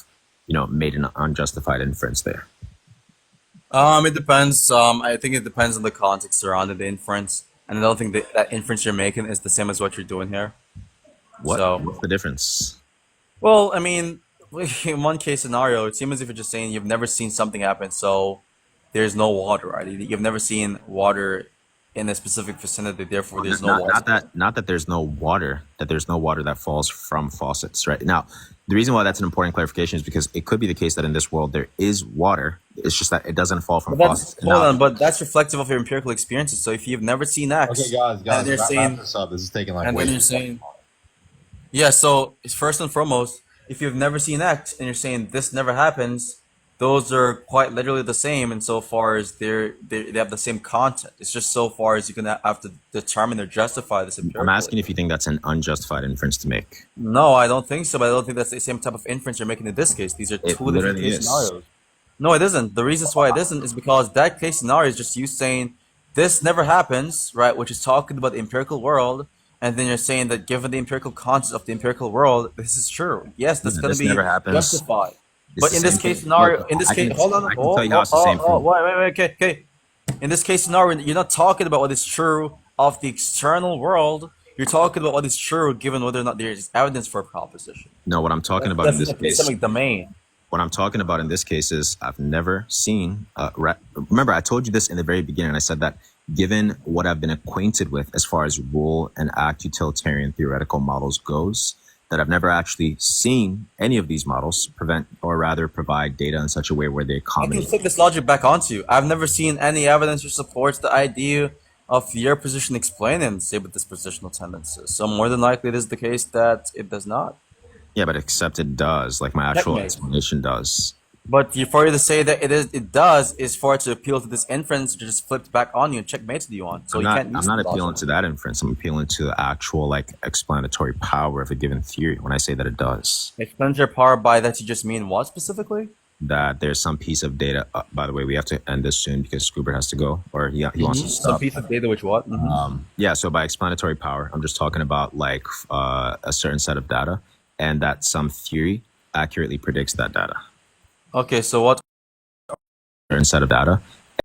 made an unjustified inference there? It depends. I think it depends on the context surrounding the inference. And I don't think that inference you're making is the same as what you're doing here. What's the difference? Well, I mean, in one case scenario, it seems as if you're just saying you've never seen something happen, so there's no water, right? You've never seen water in a specific vicinity, therefore there's no water. Not that there's no water, that falls from faucets, right? Now, the reason why that's an important clarification is because it could be the case that in this world there is water. It's just that it doesn't fall from faucets. But that's reflective of your empirical experiences. So if you've never seen X, Okay, guys, and they're saying, this up. This is taking like and way then you're saying, yeah. So it's first and foremost, if you've never seen X and you're saying this never happens, those are quite literally the same insofar as they have the same content. It's just so far as you can have to determine or justify this empirically. I'm asking if you think that's an unjustified inference to make. No, I don't think so, but I don't think that's the same type of inference you're making in this case. These are two different case scenarios. No, it isn't. The reasons why it isn't is because that case scenario is just you saying this never happens, right? Which is talking about the empirical world. And then you're saying that given the empirical context of the empirical world, this is true. Yes, that's going to be justified. But in this case scenario, hold on. I can tell you how it's the same thing. Wait, okay. In this case scenario, you're not talking about what is true of the external world. You're talking about what is true given whether or not there is evidence for a proposition. No, what I'm talking about in this case. Epistemic domain. What I'm talking about in this case is I've never seen. Remember, I told you this in the very beginning. I said that given what I've been acquainted with as far as rule and act utilitarian theoretical models goes, that I've never actually seen any of these models provide data in such a way where they accommodate. I can take this logic back onto you. I've never seen any evidence which supports the idea of your position explaining stable dispositional tendencies. So more than likely it is the case that it does not. Yeah, but except it does, like my actual explanation does. But for you to say that it does is for it to appeal to this inference which just flipped back on you and checkmated you on. So I'm not appealing to that inference. I'm appealing to the actual explanatory power of a given theory when I say that it does. Explanatory power, by that you just mean what specifically? That there's some piece of data. By the way, we have to end this soon because Scuba has to go, or he wants to stop. Some piece of data which what? Yeah, so by explanatory power, I'm just talking about a certain set of data, and that some theory accurately predicts that data. Okay, so what? Certain set of data,